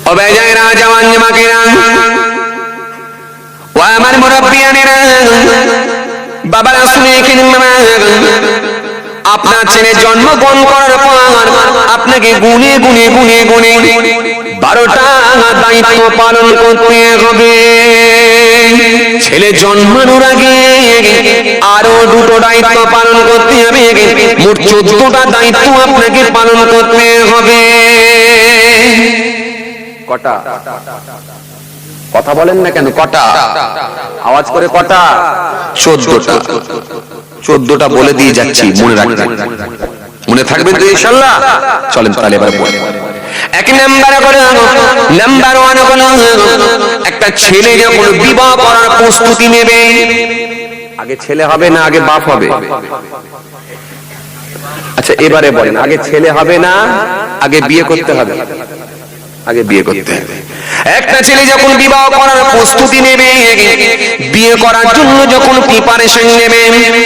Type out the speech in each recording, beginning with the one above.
ও বেজায়রা জওয়ান যুবকেরা ও আমার মুরব্বিয়ানেরা বাবারা শুনে কিনবেন আপনার ছেলে জন্মগ্রহণ করার পর আপনাকে গুনে গুনে গুনে গুনে 12টা দায়িত্ব পালন করতে হবে। ছেলে জন্মানোর আগে আরো 2টো দায়িত্ব পালন করতে হবে, মোট 14টা দায়িত্ব আপনাকে পালন করতে হবে। কটা কথা বলেন না কেন? কটা আওয়াজ করে কটা? 14টা। 14টা বলে দিয়ে যাচ্ছি, মনে রাখবেন, মনে থাকবে তো ইনশাআল্লাহ। চলেন তাহলে এবার বলি। এক নাম্বার হলো, নাম্বার 1 হলো একটা ছেলে যখন বিবাহ করার প্রস্তুতি নেবে, আগে ছেলে হবে না আগে বাপ হবে? আচ্ছা এবারে বলেন, আগে ছেলে হবে না আগে বিয়ে করতে হবে? আগে বিয়ে করতে হবে। একটা ছেলে যখন বিবাহ করার প্রস্তুতি নেবে, বিয়ে করার জন্য যখন প্রিপারেশন নেবে,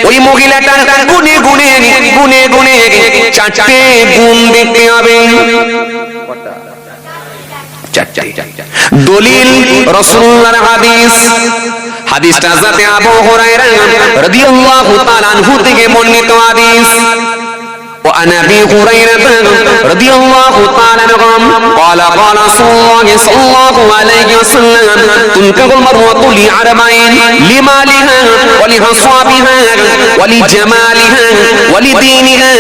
ওই মহিলাটার গুনে গুনে গুনে গুনে 4টে গুণ দেখতে হবে। দলিল রাসূলুল্লাহর হাদিস, হাদিসটা হযরত আবু হুরায়রা রাদিয়াল্লাহু তাআলা আনহু থেকে বর্ণিত হাদিস। وعن ابي هريره رضي الله تعالى عنه قال قال رسول الله صلى الله عليه وسلم تنكح المرأة لأربعين لمالها ولحصابها ولجمالها ولدينها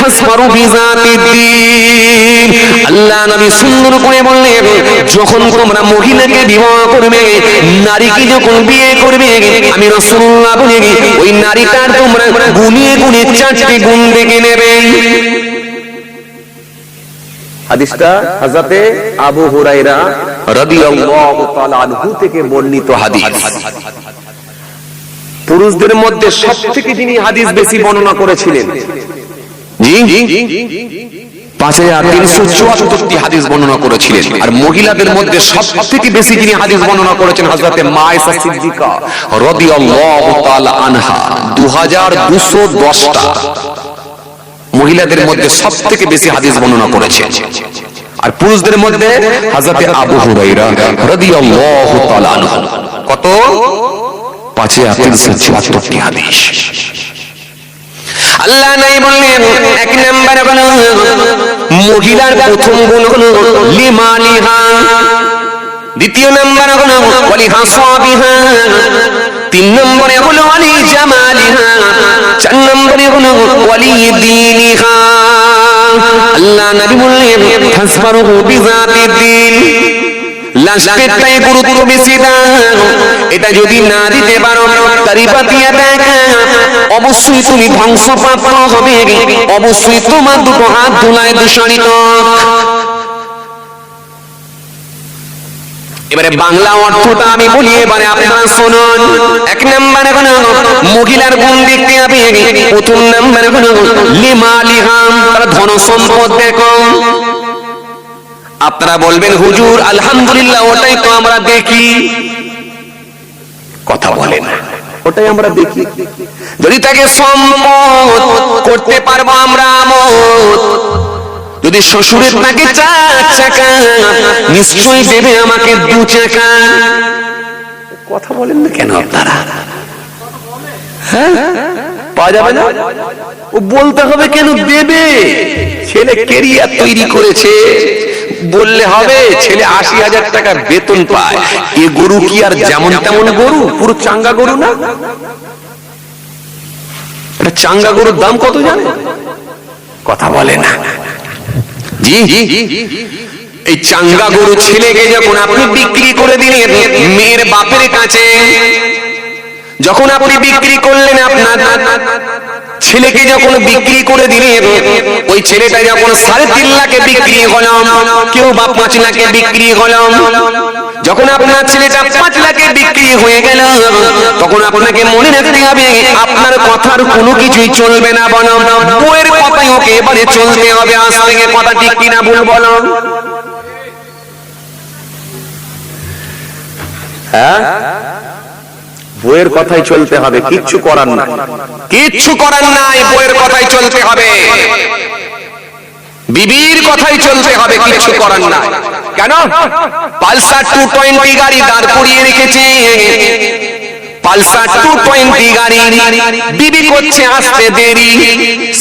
فاصبروا بذات الدين। আল্লাহ নবী সুন্দর করে বললেন, যখন তোমরা মহিলাকে বিবাহ করবে, নারীকে যখন বিয়ে করবে, আমি রাসূলুল্লাহ বলি ওই নারীটার তোমরা গুনে গুনে 4টে গুণ দেখে নেবে। হাদিসটা হযরত আবু হুরায়রা রাদিয়াল্লাহু তাআলা আনহু থেকে বর্ণিত হাদিস। পুরুষদের মধ্যে সবথেকে যিনি হাদিস বেশি বর্ণনা করেছিলেন, জি 5374টি হাদিস বর্ণনা করেছিলেন। আর মহিলাদের মধ্যে সবথেকে বেশি যিনি হাদিস বর্ণনা করেছেন হযরত মায়েশা সিদ্দিকা রাদিয়াল্লাহু তাআলা আনহা, 2210টা মহিলাদের মধ্যে সবথেকে বেশি হাদিস বর্ণনা করেছেন। আর পুরুষদের মধ্যে হযরত আবু হুরায়রা রাদিয়াল্লাহু তাআলা আনহু কত? 5374টি হাদিস। আল্লাহ নাই বললেন এক নাম্বার হলো মহিলার প্রথম গুণ হলো লিমালিহা, দ্বিতীয় নাম্বার হলো ওয়ালিহাসাবিহা, 3 নম্বরে হলো ওয়ালি জামালিহা, 4 নম্বরে হলো ওয়ালিদিনিহা। আল্লাহ নবী বললেন ফাসফারু বিযাতিদ্দিন, লাস্টেরটাই গুরুত্ব বেশি দাও। এটা যদি না দিতে পারো তারিবাতিয়া দেখা, অবশ্যই তুমি ধ্বংসপ্রাপ্ত হবে, অবশ্যই তোমার 2টো হাত ধুলায় দূষণিত। এবারে বাংলা অর্থটা আমি বলি, এবারে আপনারা শুনুন। এক নম্বরে হলো মহিলার গুণ দেখতে হবে, প্রথম নম্বরে হলো লিমালিহা, তার ধন সম্পদ দেখো। আপনারা বলবেন হুজুর আলহামদুলিল্লাহ ওটাই তো আমরা দেখি। কথা বলেন, ওটাই আমরা দেখি। যদি তাকে সম্পদ করতে পারবো আমরা আমোদ, যদি শ্বশুরের তাকে 4 চাকা নিশ্চয়ই দেবে আমাকে 2 চাকা। কথা বলেন না কেন আপনারা? পাওয়া যাবে না? ও বলতে হবে কেন দেবে? ছেলে ক্যারিয়ার তৈরি করেছে, বললে হবে। ছেলে 80,000 টাকা বেতন পায়, এ গরু কি আর যেমন তেমন গরু? পুরো চাঙ্গা গরু না? এটা চাঙ্গা গরুর দাম কত জানে? কথা বলে না। জি এই চাঙ্গা গরু ছেলেকে যখন আপনি বিক্রি করে দিলেন মেয়ের বাপের কাছে, যখন আপনি বিক্রি করলেন আপনার ছেলেকে যখন বিক্রি করে দিলেন, ওই ছেলেটা যখন 3.5 লাখে বিক্রি হলো, কেউ বা 5 লাখে বিক্রি হলো, যখন আপনার ছেলেটা 5 লাখে বিক্রি হয়ে গেল, তখন আপনাকে মনে রাখতে হবে আপনার কথার কোনো কিছুই চলবে না, বলো বউয়ের কথাই ওকে এবারে চলতে হবে। আজ থেকে কথা ঠিক কিনা ভুল বলো? হ্যাঁ, বউয়ের কথাই চলতে হবে, কিচ্ছু করার নাই, কিচ্ছু করার নাই, বউয়ের কথাই চলতে হবে, বিবির কথাই চলতে হবে, কিচ্ছু করার নাই। কেন? পালসার 220 গাড়ি দাঁড় করিয়ে রেখেছে। পালসার 220 গাড়ি, বিবি করছে আসতে দেরি।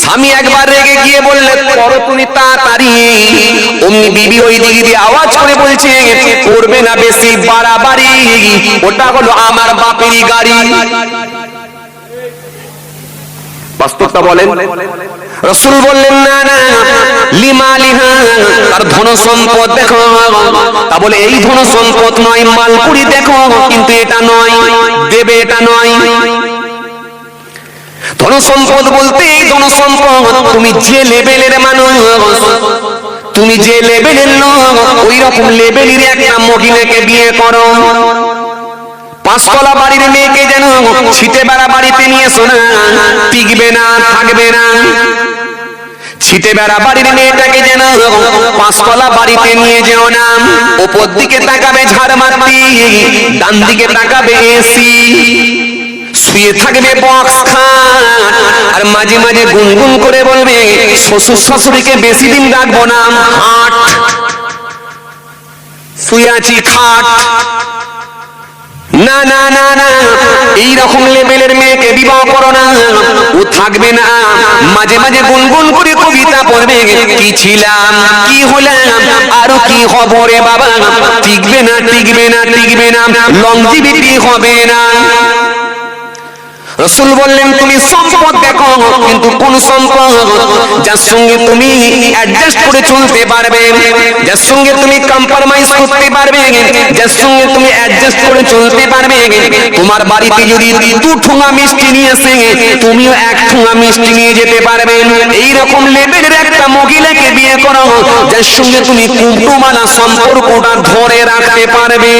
স্বামী একবার রেগে গিয়ে বললে করো তুমি তাড়াতাড়ি। অমনি বিবি ওই দিকে দিয়ে আওয়াজ করে বলছে করবে না বেশি বাড়াবাড়ি, ওটা হলো আমার বাপেরই গাড়ি। বাস্তবটা বলেন। রাসূল বললেন না না, লিমালিহা, তার ধন সম্পদ দেখো। তা বলে এই ধন সম্পদ নয়, মালপুরি দেখো, কিন্তু এটা নয়, দেবে এটা নয়। ধন সম্পদ বলতে এই ধন সম্পদ তুমি যে লেভেলের মানুষ, তুমি যে লেভেলের লোক, ওই রকম লেভেলের একটা মহিলাকে বিয়ে করো। পাঁচতলা বাড়ির মেয়েকে যেন ছিটে বেড়া বাড়িতে নিয়ে এসো না, টিকবে না, থাকবে না। ছিটে বেড়া বাড়ির মেয়েটাকে যেন পাঁচতলা বাড়িতে নিয়ে যেও না। ওপর দিকে তাকাবে ঝাড় মারতি, ডান দিকে তাকাবে এসি, শুয়ে থাকবে বক্স খাট, আর মাঝে মাঝে গুনগুন করে বলবে শ্বশুর শাশুড়িকে বেশি দিন রাখবো না, হাট শুয়ে আছি খাট। না না না না, এইরকম লেভেলের মেয়েকে বিবাহ করো না। ও থাকবে না, মাঝে মাঝে গুনগুন করে কবিতা পড়বে, কি ছিলাম কি হলাম আরো কি হবো রে বাবা, টিকবে না টিকবে না টিকবে না, লংজিভিটি হবে না। রাসূল বললেন তুমি সম্পদ দেখো, কিন্তু কোন সম্পদ যার সঙ্গে তুমি অ্যাডজাস্ট করে চলতে পারবে, যার সঙ্গে তুমি কম্প্রোমাইজ করতে পারবে, যার সঙ্গে তুমি অ্যাডজাস্ট করে চলতে পারবে। তোমার বাড়িতে যদি 2 ঠোঙা মিষ্টি নিয়ে আসে, তুমিও 1 ঠোঙা মিষ্টি নিয়ে যেতে পারবে। এই রকম লেভেলের একটা মহিলাকে বিয়ে করো, যার সঙ্গে তুমি কুটুমালা সম্পর্কটা ধরে রাখতে পারবে।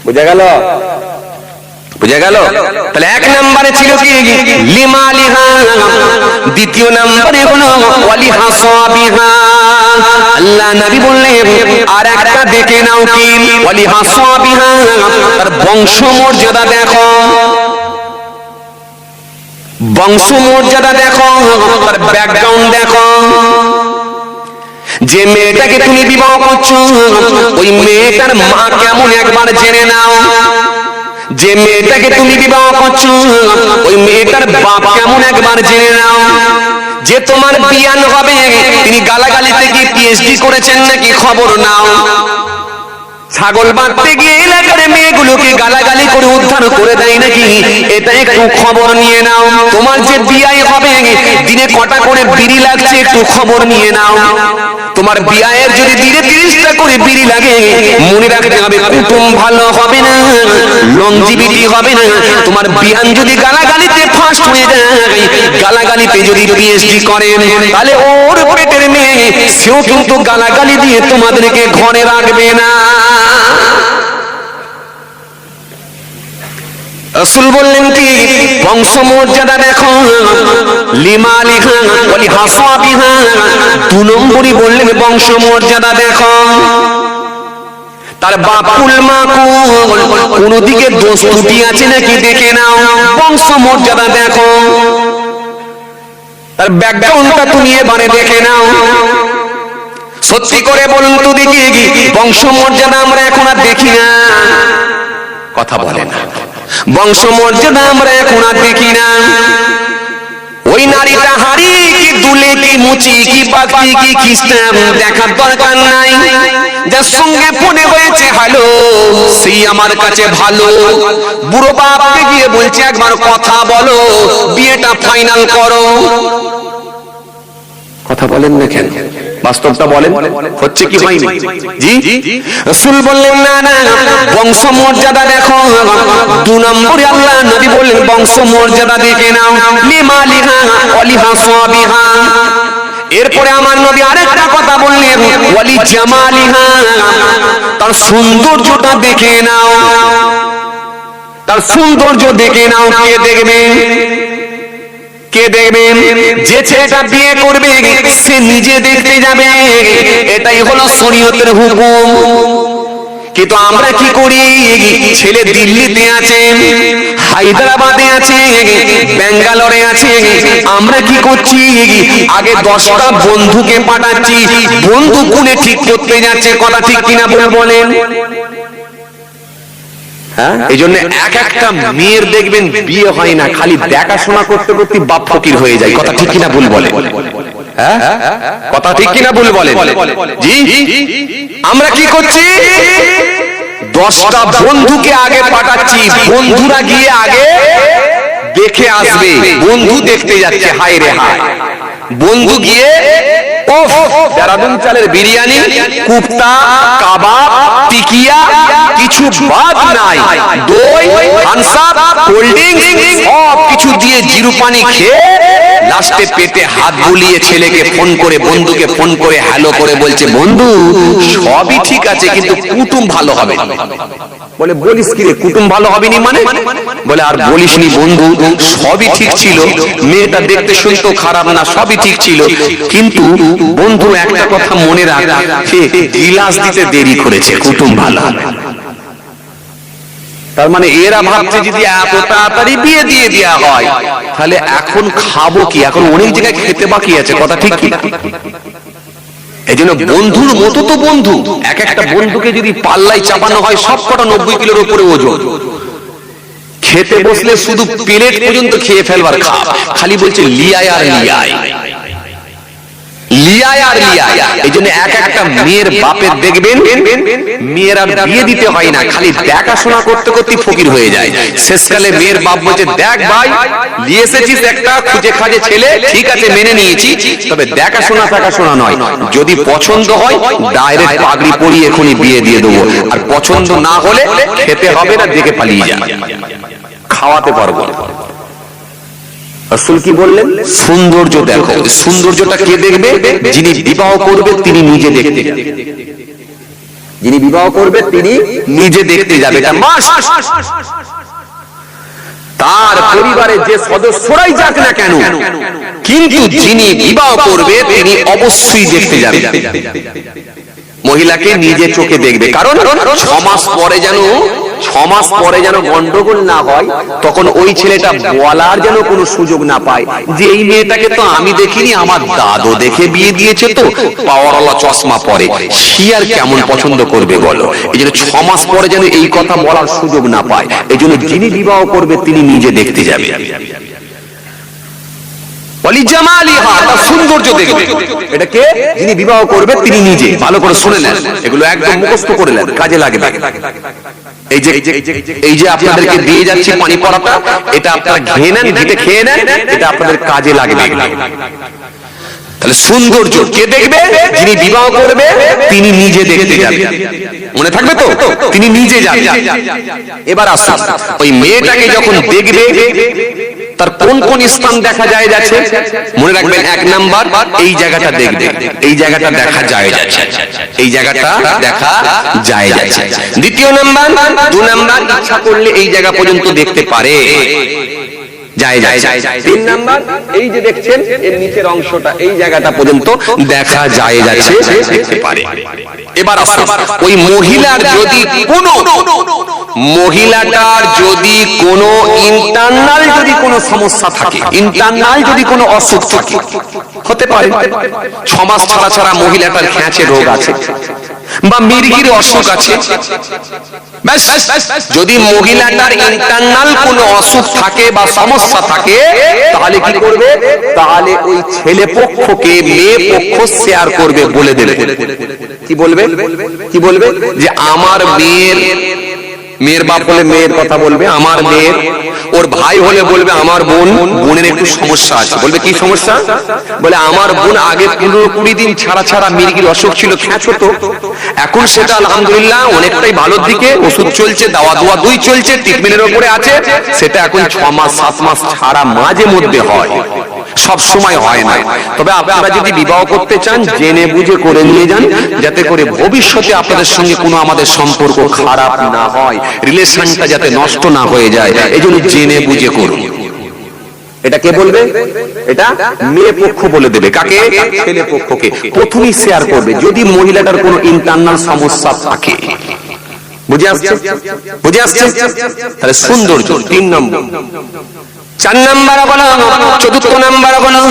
বুঝা গেল? বুঝা গেল? তাহলে 1 নম্বরে ছিল কি লিমালিহা, দ্বিতীয় নম্বরে হলো ওয়ালিহা সাবিহা। আল্লাহ নবী বললেন আর একটা দেখে নাও কি ওয়ালিহা সাবিহা, তার বংশমর্যাদা দেখো, বংশমর্যাদা দেখো, তার ব্যাকগ্রাউন্ড দেখো। যে মেয়েটাকে তুমি বিবাহ করছো ওই মেয়েটার মা কেমন একবার জেনে নাও। যে মেয়েটাকে তুমি বিবাহ করছো ওই মেয়েটার বাপ কেমন একবার জেনে নাও। যে তোমার বিয়ান হবে তিনি গালাগালিতে কি পিএইচডি করেছেন নাকি খবর নাও। ছাগল বাঁধতে গিয়ে এলাকার মেয়েগুলোকে গালাগালি করে উদ্ধার করে দেয় নাকি, এটা একটু খবর নিয়ে নাও। তোমার যে বিয়াই হবে দিনে কটা করে বিড়ি লাগছে একটু খবর নিয়ে নাও। তোমার বিয়ায়ের যদি দিনে 30টা করে বিড়ি লাগে, মনে রাখতে হবে কুটুম ভালো হবে না, লংজিভিটি হবে না। তোমার বিয়ান যদি গালাগালিতে ফার্স্ট হয়ে যায়, গালাগালিতে যদি পিএইচডি করেন, তাহলে ওর পেটের মেয়ে সেও কিন্তু গালাগালি দিয়ে তোমাদেরকে ঘরে রাখবে না। রাসূল বললেন কি বংশমর্যাদা দেখো, লিমালিহা ওয়ালিহা সাবিহা। 2 নম্বরই বললেন বংশমর্যাদা দেখো, তার বাপুল মাকুল কোন দিকে দোষ ত্রুটি আছে নাকি দেখে নাও, বংশমর্যাদা দেখো, তার ব্যাকগ্রাউন্ডটা তুমি এবারে দেখে নাও। সত্যি করে বলুন তো দেখি বংশমর্যাদা আমরা এখন আর দেখি না, কথা বলে না। বংশমর্যাদা আমরা এখন আর দেখি না। ওই নারীটা হাড়ি কি দুলে কি মুচি কি পাখি কি খ্রিস্টান দেখার দরকার নাই। যার সঙ্গে ফোনে হয়েছে হ্যালো সেই আমার কাছে ভালো। বুড়ো বাপকে গিয়ে বলছে একবার কথা বলো, বিয়েটা ফাইনাল করো। কথা বলেন না কেন? বাস্তবটা বলেন, হচ্ছে কি হয়নি? জি রাসূল বললেন না না বংশমর্যাদা দেখো। 2 নম্বরে আল্লাহ নবী বললেন বংশমর্যাদা দেখে নাও, লিমালিহা ওয়ালিহা সাবিহা। এরপরে আমার নবী আরেকটা কথা বললেন ওয়ালি জামালিহা, তার সৌন্দর্যটা দেখে নাও, তার সৌন্দর্য দেখে নাও। কে দেখবে? কে দেখবেন? যে ছেলেটা বিয়ে করবে সে নিজে দেখতে যাবে, এটাই হলো শরীয়তের হুকুম। কিন্তু আমরা কি করি, ছেলে দিল্লিতে আছে, হায়দ্রাবাদে আছে, ব্যাঙ্গালোরে আছে, আমরা কি করছি, আগে 10টা বন্ধুকে পাঠাচ্ছি, বন্ধু কোণে ঠিক করতে যাচ্ছে। কথা ঠিক কিনা বলেন? এই জন্য এক একটা মেয়ের দেখবেন বিয়ে হয় না, খালি দেখাশোনা করতে করতে বাপ ফকির হয়ে যায়। কথা ঠিক কিনা ভুল বলে? কথা ঠিক কিনা ভুল বলে? জি, আমরা কি করছি, 10টা বন্ধুকে আগে পাঠাচ্ছি, বন্ধুরা গিয়ে আগে দেখে আসবে। বন্ধু দেখতে যাচ্ছে, হায় রে হায়, বন্ধু গিয়ে দেরাদুন চালের বিরিয়ানি, কুফতা, কাবাব, টিকিয়া কিছু বাদ নাই, দই, থামস আপ, কোল্ড ড্রিঙ্কস সব কিছু দিয়ে জিরু পানি খেয়ে লাস্টে পেটে হাত বুলিয়ে ছেলেকে ফোন করে, বন্ধুকে ফোন করে হ্যালো করে বলছে, বন্ধু সবই ঠিক আছে কিন্তু কুটুম ভালো হবে। বলে বলিস কি রে, কুটুম ভালো হবে নি মানে? বলে আর বলিসনি বন্ধু, সবই ঠিক ছিল, মেয়েটা দেখতে শুনতো খারাপ না, সবই ঠিক ছিল, কিন্তু বন্ধু একটা কথা মনে রাখ, গিলাস দিতে দেরি করেছে, কুটুম ভালো হবে। তার মানে এরা ভাবছে যদি এত তাড়াতাড়ি বিয়ে দিয়ে দেওয়া হয় তাহলে এখন খাবো কি, এখন অনেক জায়গায় খেতে বাকি আছে। কথা ঠিক কি? এই জন্য বন্ধুর মতো তো বন্ধু, এক একটা বন্ধুকে যদি পাল্লায় চাপানো হয় সব কটা 90 কিলোর উপরে ওজন, খেতে বসলে শুধু প্লেট পর্যন্ত খেয়ে ফেলবার খালি বলছে লিয়ায় আর লিয়ায়, লিয়ায় আর লিয়ায়। এই জন্য এক একটা মেয়ের বাপের দেখবেন মেয়েরা বিয়ে দিতে হয় না, খালি দেখাশোনা করতে করতে ফকির হয়ে যায়। শেষকালে মেয়ের বাপ বলছে, দেখ ভাই নিয়ে এসেছিস একটা খুঁজে খাজে ছেলে, ঠিক আছে মেনে নিয়েছি, তবে দেখাশোনা নয়, যদি পছন্দ হয় ডাইরেক্ট পাগড়ি পরিয়ে এখনই বিয়ে দিয়ে দেবো, আর পছন্দ না হলে খেতে হবে না, দেখে পালিয়ে যা, খাওয়াতে পারবো। রাসূল কি বললেন? সৌন্দর্য দেখো। সৌন্দর্যটা কে দেখবে? যিনি বিবাহ করবে তিনি নিজে দেখতে যাবে, যিনি বিবাহ করবে তিনি নিজে দেখতে যাবে, এটা মাস্ট। তার পরিবারের যে সদস্যরাই যাক না কেন, কিন্তু যিনি বিবাহ করবে তিনি অবশ্যই দেখতে যাবে, মহিলাকে নিজে চোখে দেখবে। কারণ 6 মাস পরে যেন গন্ডগোল না হয়, তখন ওই ছেলেটা বলার যেন কোনো সুযোগ না পায় যে এই মেয়েটাকে তো আমি দেখিনি, আমার দাদু দেখে বিয়ে দিয়েছে, তো পাওয়ারওয়ালা চশমা পরে, সে আর কেমন পছন্দ করবে বলো। এই জন্য 6 মাস পরে যেন এই কথা বলার সুযোগ না পায়, এই জন্য যিনি বিবাহ করবে তিনি নিজে দেখতে যাবে। সৌন্দর্য দেখবে, এটা কে? যিনি বিবাহ করবে তিনি নিজে। ভালো করে শুনে নেন, এগুলো একদম মুখস্থ করে নেন, কাজে লাগবে। এই যে আপনাদেরকে দিয়ে যাচ্ছি পানি পড়াটা, এটা আপনারা খেয়ে নেন, ঘেটে খেয়ে নেন, এটা আপনাদের কাজে লাগবে। তাহলে সৌন্দর্য কে দেখবে? যিনি বিবাহ করবে তিনি নিজে দেখতে যাবে, মনে থাকবে তো? তিনি নিজে যাবে। এবার আসুন, ওই মেয়েটাকে যখন দেখবে তার কোন কোন স্থান দেখা যায় যাচ্ছে, মনে রাখবেন। 1 নাম্বার, এই জায়গাটা দেখবে, এই জায়গাটা দেখা যায় যাচ্ছে, এই জায়গাটা দেখা যায় যাচ্ছে। 2 নাম্বার, 2 নাম্বার ইচ্ছা করলে এই জায়গা পর্যন্ত দেখতে পারে, যায় যায়। 3 নাম্বার, এই যে দেখছেন এর নিচের অংশটা, এই জায়গাটা পর্যন্ত দেখা যায় যাচ্ছে, দেখতে পারে। এবার আসুন, ওই মহিলাটার যদি কোনো ইন্টারনাল যদি কোনো সমস্যা থাকে, ইন্টারনাল যদি কোনো অসুখ থাকে, হতে পারে 6 মাস ছাড়া মহিলাটার খেঁচে রোগ আছে বা মির্গির অসুখ আছে, ব্যাস। যদি মহিলাটার ইন্টারনাল কোনো অসুখ থাকে বা সমস্যা থাকে, তাহলে কি করবে? তাহলে ওই ছেলে পক্ষকে মেয়ে পক্ষ শেয়ার করবে, বলে দেবে। কি বলবে? কি বলবে? যে আমার মেয়ের বাপ হলে মেয়ের কথা বলবে, আমার মেয়ের, ওর ভাই হলে বলবে আমার বোনের একটু সমস্যা আছে। বলবে কি সমস্যা? বলে আমার বোন আগে 15-20 দিন ছাড়া মির্গির অসুখ ছিল, খেঁচ হতো, এখন সেটা আলহামদুলিল্লাহ অনেকটাই ভালোর দিকে, ওষুধ চলছে, দোয়া 2 চলছে, ট্রিটমেন্টের উপরে আছে, সেটা এখন 6 মাস 7 মাস ছাড়া মাঝে মধ্যে হয়, সব সময় হয় না। তবে আপনারা যদি বিবাহ করতে চান জেনে বুঝে করে নিয়ে যান, যাতে করে ভবিষ্যতে আপনাদের সঙ্গে কোনো আমাদের সম্পর্ক খারাপ না হয়, রিলেশনটা যাতে নষ্ট না হয়ে যায়, এই জন্য জেনে বুঝে করুন। এটা কে বলবে? এটা মেয়ে পক্ষ বলে দেবে। কাকে? ছেলে পক্ষকে প্রথমেই শেয়ার করবে, যদি মহিলাটার কোনো ইন্টারনাল সমস্যা থাকে। বুঝে আসছে? বুঝে আসছে? তাহলে সৌন্দর্য 3 নম্বর। 4 নম্বর হলো, চতুর্থ নম্বর হলো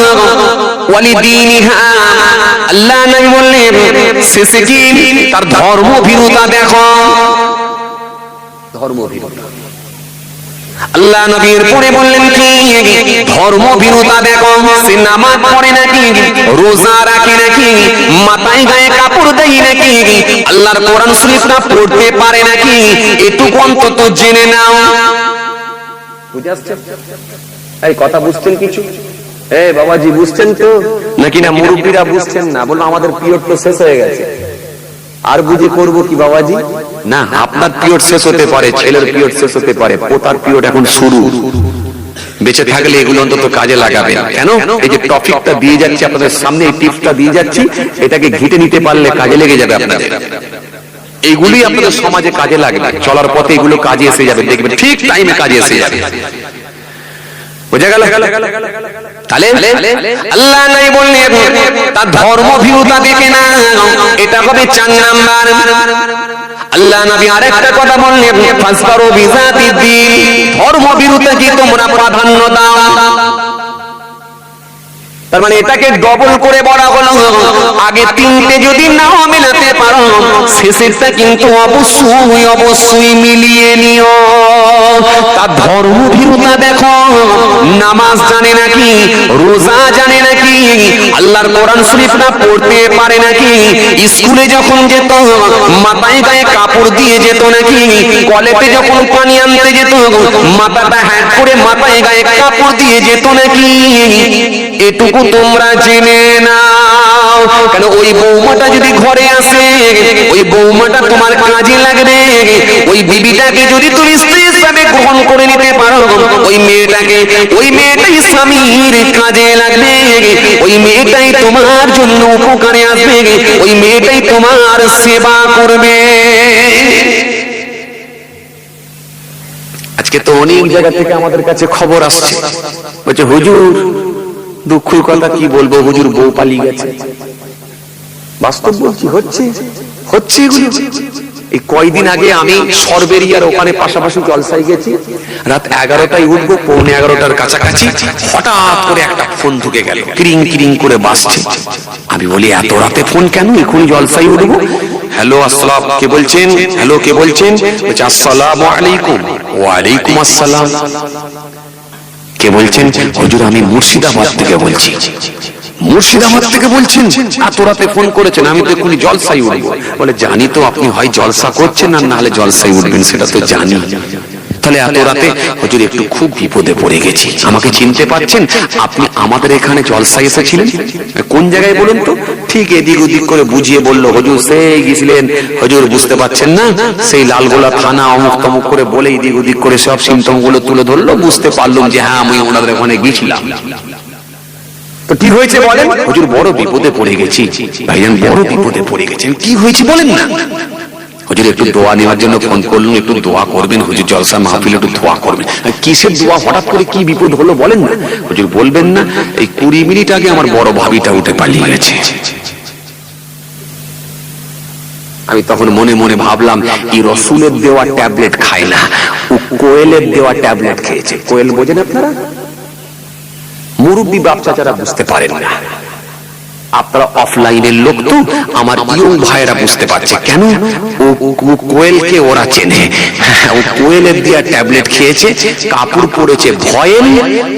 ওয়ালিদিনহা। আল্লাহ নবী বললেন শেষে কি? তার ধর্মভীরুতা দেখো, ধর্মভীরুতা। আল্লাহ নবীর পরে বললেন কি? ধর্মভীরুতা দেখো। সে নামাজ পড়ে নাকি, রোজা রাখে নাকি, মাথায় গায়ে কাপড় দেয় নাকি, আল্লাহর কোরআন শরীফটা পড়তে পারে নাকি, এটুকু অন্তত জেনে নাও। বুঝে আসছে? এই কথা বুঝছেন কিছু? এই বাবাজি বুঝছেন তো নাকি না মুরব্বীরা বুঝছেন না? বলবো আমাদের পিরিয়ড তো শেষ হয়ে গেছে, আর বুঝে করবো কি বাবাজি? না, আপনার পিরিয়ড শেষ হতে পারে, ছেলের পিরিয়ড শেষ হতে পারে, পোতার পিরিয়ড এখন শুরু। বেঁচে থাকলে এগুলো অন্তত কাজে লাগাবে। কেন? এই যে টপিকটা দিয়ে যাচ্ছি আপনাদের সামনে, এই টিপসটা দিয়ে যাচ্ছি, এটাকে ঘেটে নিতে পারলে কাজে লেগে যাবে আপনাদের। এইগুলি আপনাদের সমাজে কাজে লাগবে, চলার পথে এগুলো কাজে এসে যাবে, দেখবেন ঠিক টাইমে কাজে এসে যাবে। বুঝা গেল? তাহলে আল্লাহ নাই বললেন তার ধর্মভীরুতা দেখে না, এটা হবে 4 নাম্বার। আল্লাহ নবী আরেকটা কথা বললেন, ফাসফারু বিযাতিদ দ্বীন। ধর্মভীরুতাকে তোমরা প্রাধান্য দাও। তার মানে এটাকে ডবল করে বলা হলো, আগে 3টে যদি নাও মেলাতে পারো, শেষেরটা কিন্তু অবশ্যই অবশ্যই মিলিয়ে নিও। তার ধর্মভীরুতা দেখো, নামাজ জানে নাকি, রোজা জানে নাকি, আল্লাহর কোরআন শরীফ না পড়তে পারে নাকি, স্কুলে যখন যেত মাথায় গায়ে কাপড় দিয়ে যেত নাকি, কলেজে যখন পানি আনতে যেত মাথাটা হ্যাট করে মাথায় গায়ে কাপড় দিয়ে যেত নাকি, এটুকু তোমরা জেনে নাও। কেন? ওই বৌমাটা যদি ঘরে আসে, ওই বৌমাটা তোমার কাজে লাগবে। ওই বিবিটাকে যদি তুমি স্ত্রী হিসাবে গ্রহণ করে নিতে পারো, ওই মেয়েটাই স্বামীর কাজে লাগবে। ওই মেয়েটাই তোমার জন্য উপকারে আসবে, ওই মেয়েটাই তোমার সেবা করবে। আজকে তো অনেক জায়গা থেকে আমাদের কাছে খবর আসছে, বলছে হুজুর দুঃখের কথা কি বলবো, হুজুর বউ পালিয়ে গেছে। বাস্তব বলছি, হচ্ছে এগুলো। এই কয়দিন আগে আমি সরবেরিয়ার ওখানে পাশাপাশি জলসায় গেছি, রাত 11টায় উঠবো, 11:15টার কাছাকাছি হঠাৎ করে একটা ফোন ঢুকে গেল, কিরিং কিরিং করে বাজছে। আমি বলি এত রাতে ফোন কেন, এখন জলসায় উঠবো। হ্যালো আসসালাম, কে বলছেন? হ্যালো কে বলছেন? বলছে আসসালামু আলাইকুম। ওয়ালাইকুম আসসালাম। কে বলছেন? হুজুর আমি মুর্শিদাবাদ থেকে বলছি। মুর্শিদাবাদ থেকে বলছেন? এত রাতে ফোন করেছেন, আমি তো এখনই জলসায় উঠবো। বলে জানি তো আপনি হয় জলসা করছেন আর না হলে জলসায় উঠবেন, সেটা তো জানি। তাহলে এত রাতে? হুজুর একটু খুব বিপদে পড়ে গেছি। আমাকে চিনতে পারছেন? আপনি আমাদের এখানে জলসায় এসেছিলেন। কোন জায়গায় বলুন তো? ঠিক এদিক ওদিক করে বুঝিয়ে বলল, হুজুর সেই গেছিলেন। হুজুর বুঝতে পারছেন না? সেই লালগোলা থানা অমুক তমুক করে বলে এদিক ওদিক করে সব সিমটম গুলো তুলে ধরলো। বুঝতে পারলাম যে হ্যাঁ আমি ওনাদের ওখানে গেছিলাম। তো কি হয়েছে বলেন? হুজুর বড় বিপদে পড়ে গেছি। ভাইজান বড় বিপদে পড়ে গেছেন, কি হয়েছে বলেন না? হুজুর একটু দোয়া নেওয়ার জন্য ফোন করলাম, একটু দোয়া করবেন হুজুর, জলসা মাহফিলে একটু দোয়া করবেন। কিসের দোয়া? হঠাৎ করে কি বিপদ হলো বলেন না? হুজুর বলবেন না, এই 20 মিনিট আগে আমার বড় ভাবিটা উঠে পালিয়ে গেছে। আমি তখন মনে মনে ভাবলাম, এই রসুলের দেওয়া ট্যাবলেট খায় না, ও কোয়েলের দেওয়া ট্যাবলেট খেয়েছে। কোয়েল বোঝেন আপনারা? মুরব্বী বাপ চাচারা বুঝতে পারেন না, আপনারা অফলাইনের লোক তো, আমার ইয়ং ভাইয়েরা বুঝতে পারছে। কেন? ও কোয়েলকে ওরা চেনে। ও কোয়েলের দেওয়া ট্যাবলেট খেয়েছে, কাপড় পরেছে ভয়েল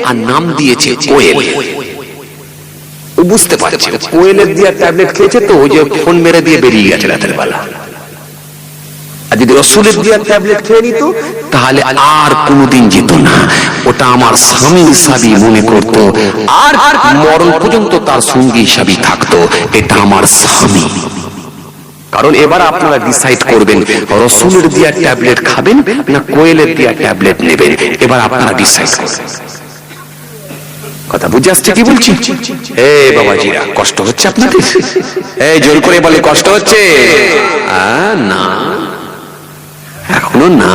আর নাম দিয়েছে কোয়েল। ও বুঝতে পারছে কোয়েলের দেওয়া ট্যাবলেট খেয়েছে, তো ওই যে ফোন মেরে দিয়ে বেরিয়ে গেছে রাতের বেলা। আর যদি রসুলের দেওয়া ট্যাবলেট খেয়ে নিত তাহলে আর কোনদিন যেত না। ওটা আমার স্বামী হিসাবে মনে করত, আর মরণ পর্যন্ত তার সঙ্গী হিসাবে থাকতো। এটা আমার স্বামী। কারণ এবার আপনারা ডিসাইড করবেন, রসুলের দেওয়া ট্যাবলেট খাবেন না কোয়েলের দেওয়া ট্যাবলেট নেবেন। এবার আপনারা ডিসাইড করবেন। কথা বুঝে আসছে কি বলছি? বাবাজিরা কষ্ট হচ্ছে আপনাদের? জোর করে বলে কষ্ট হচ্ছে? না, এখনো না।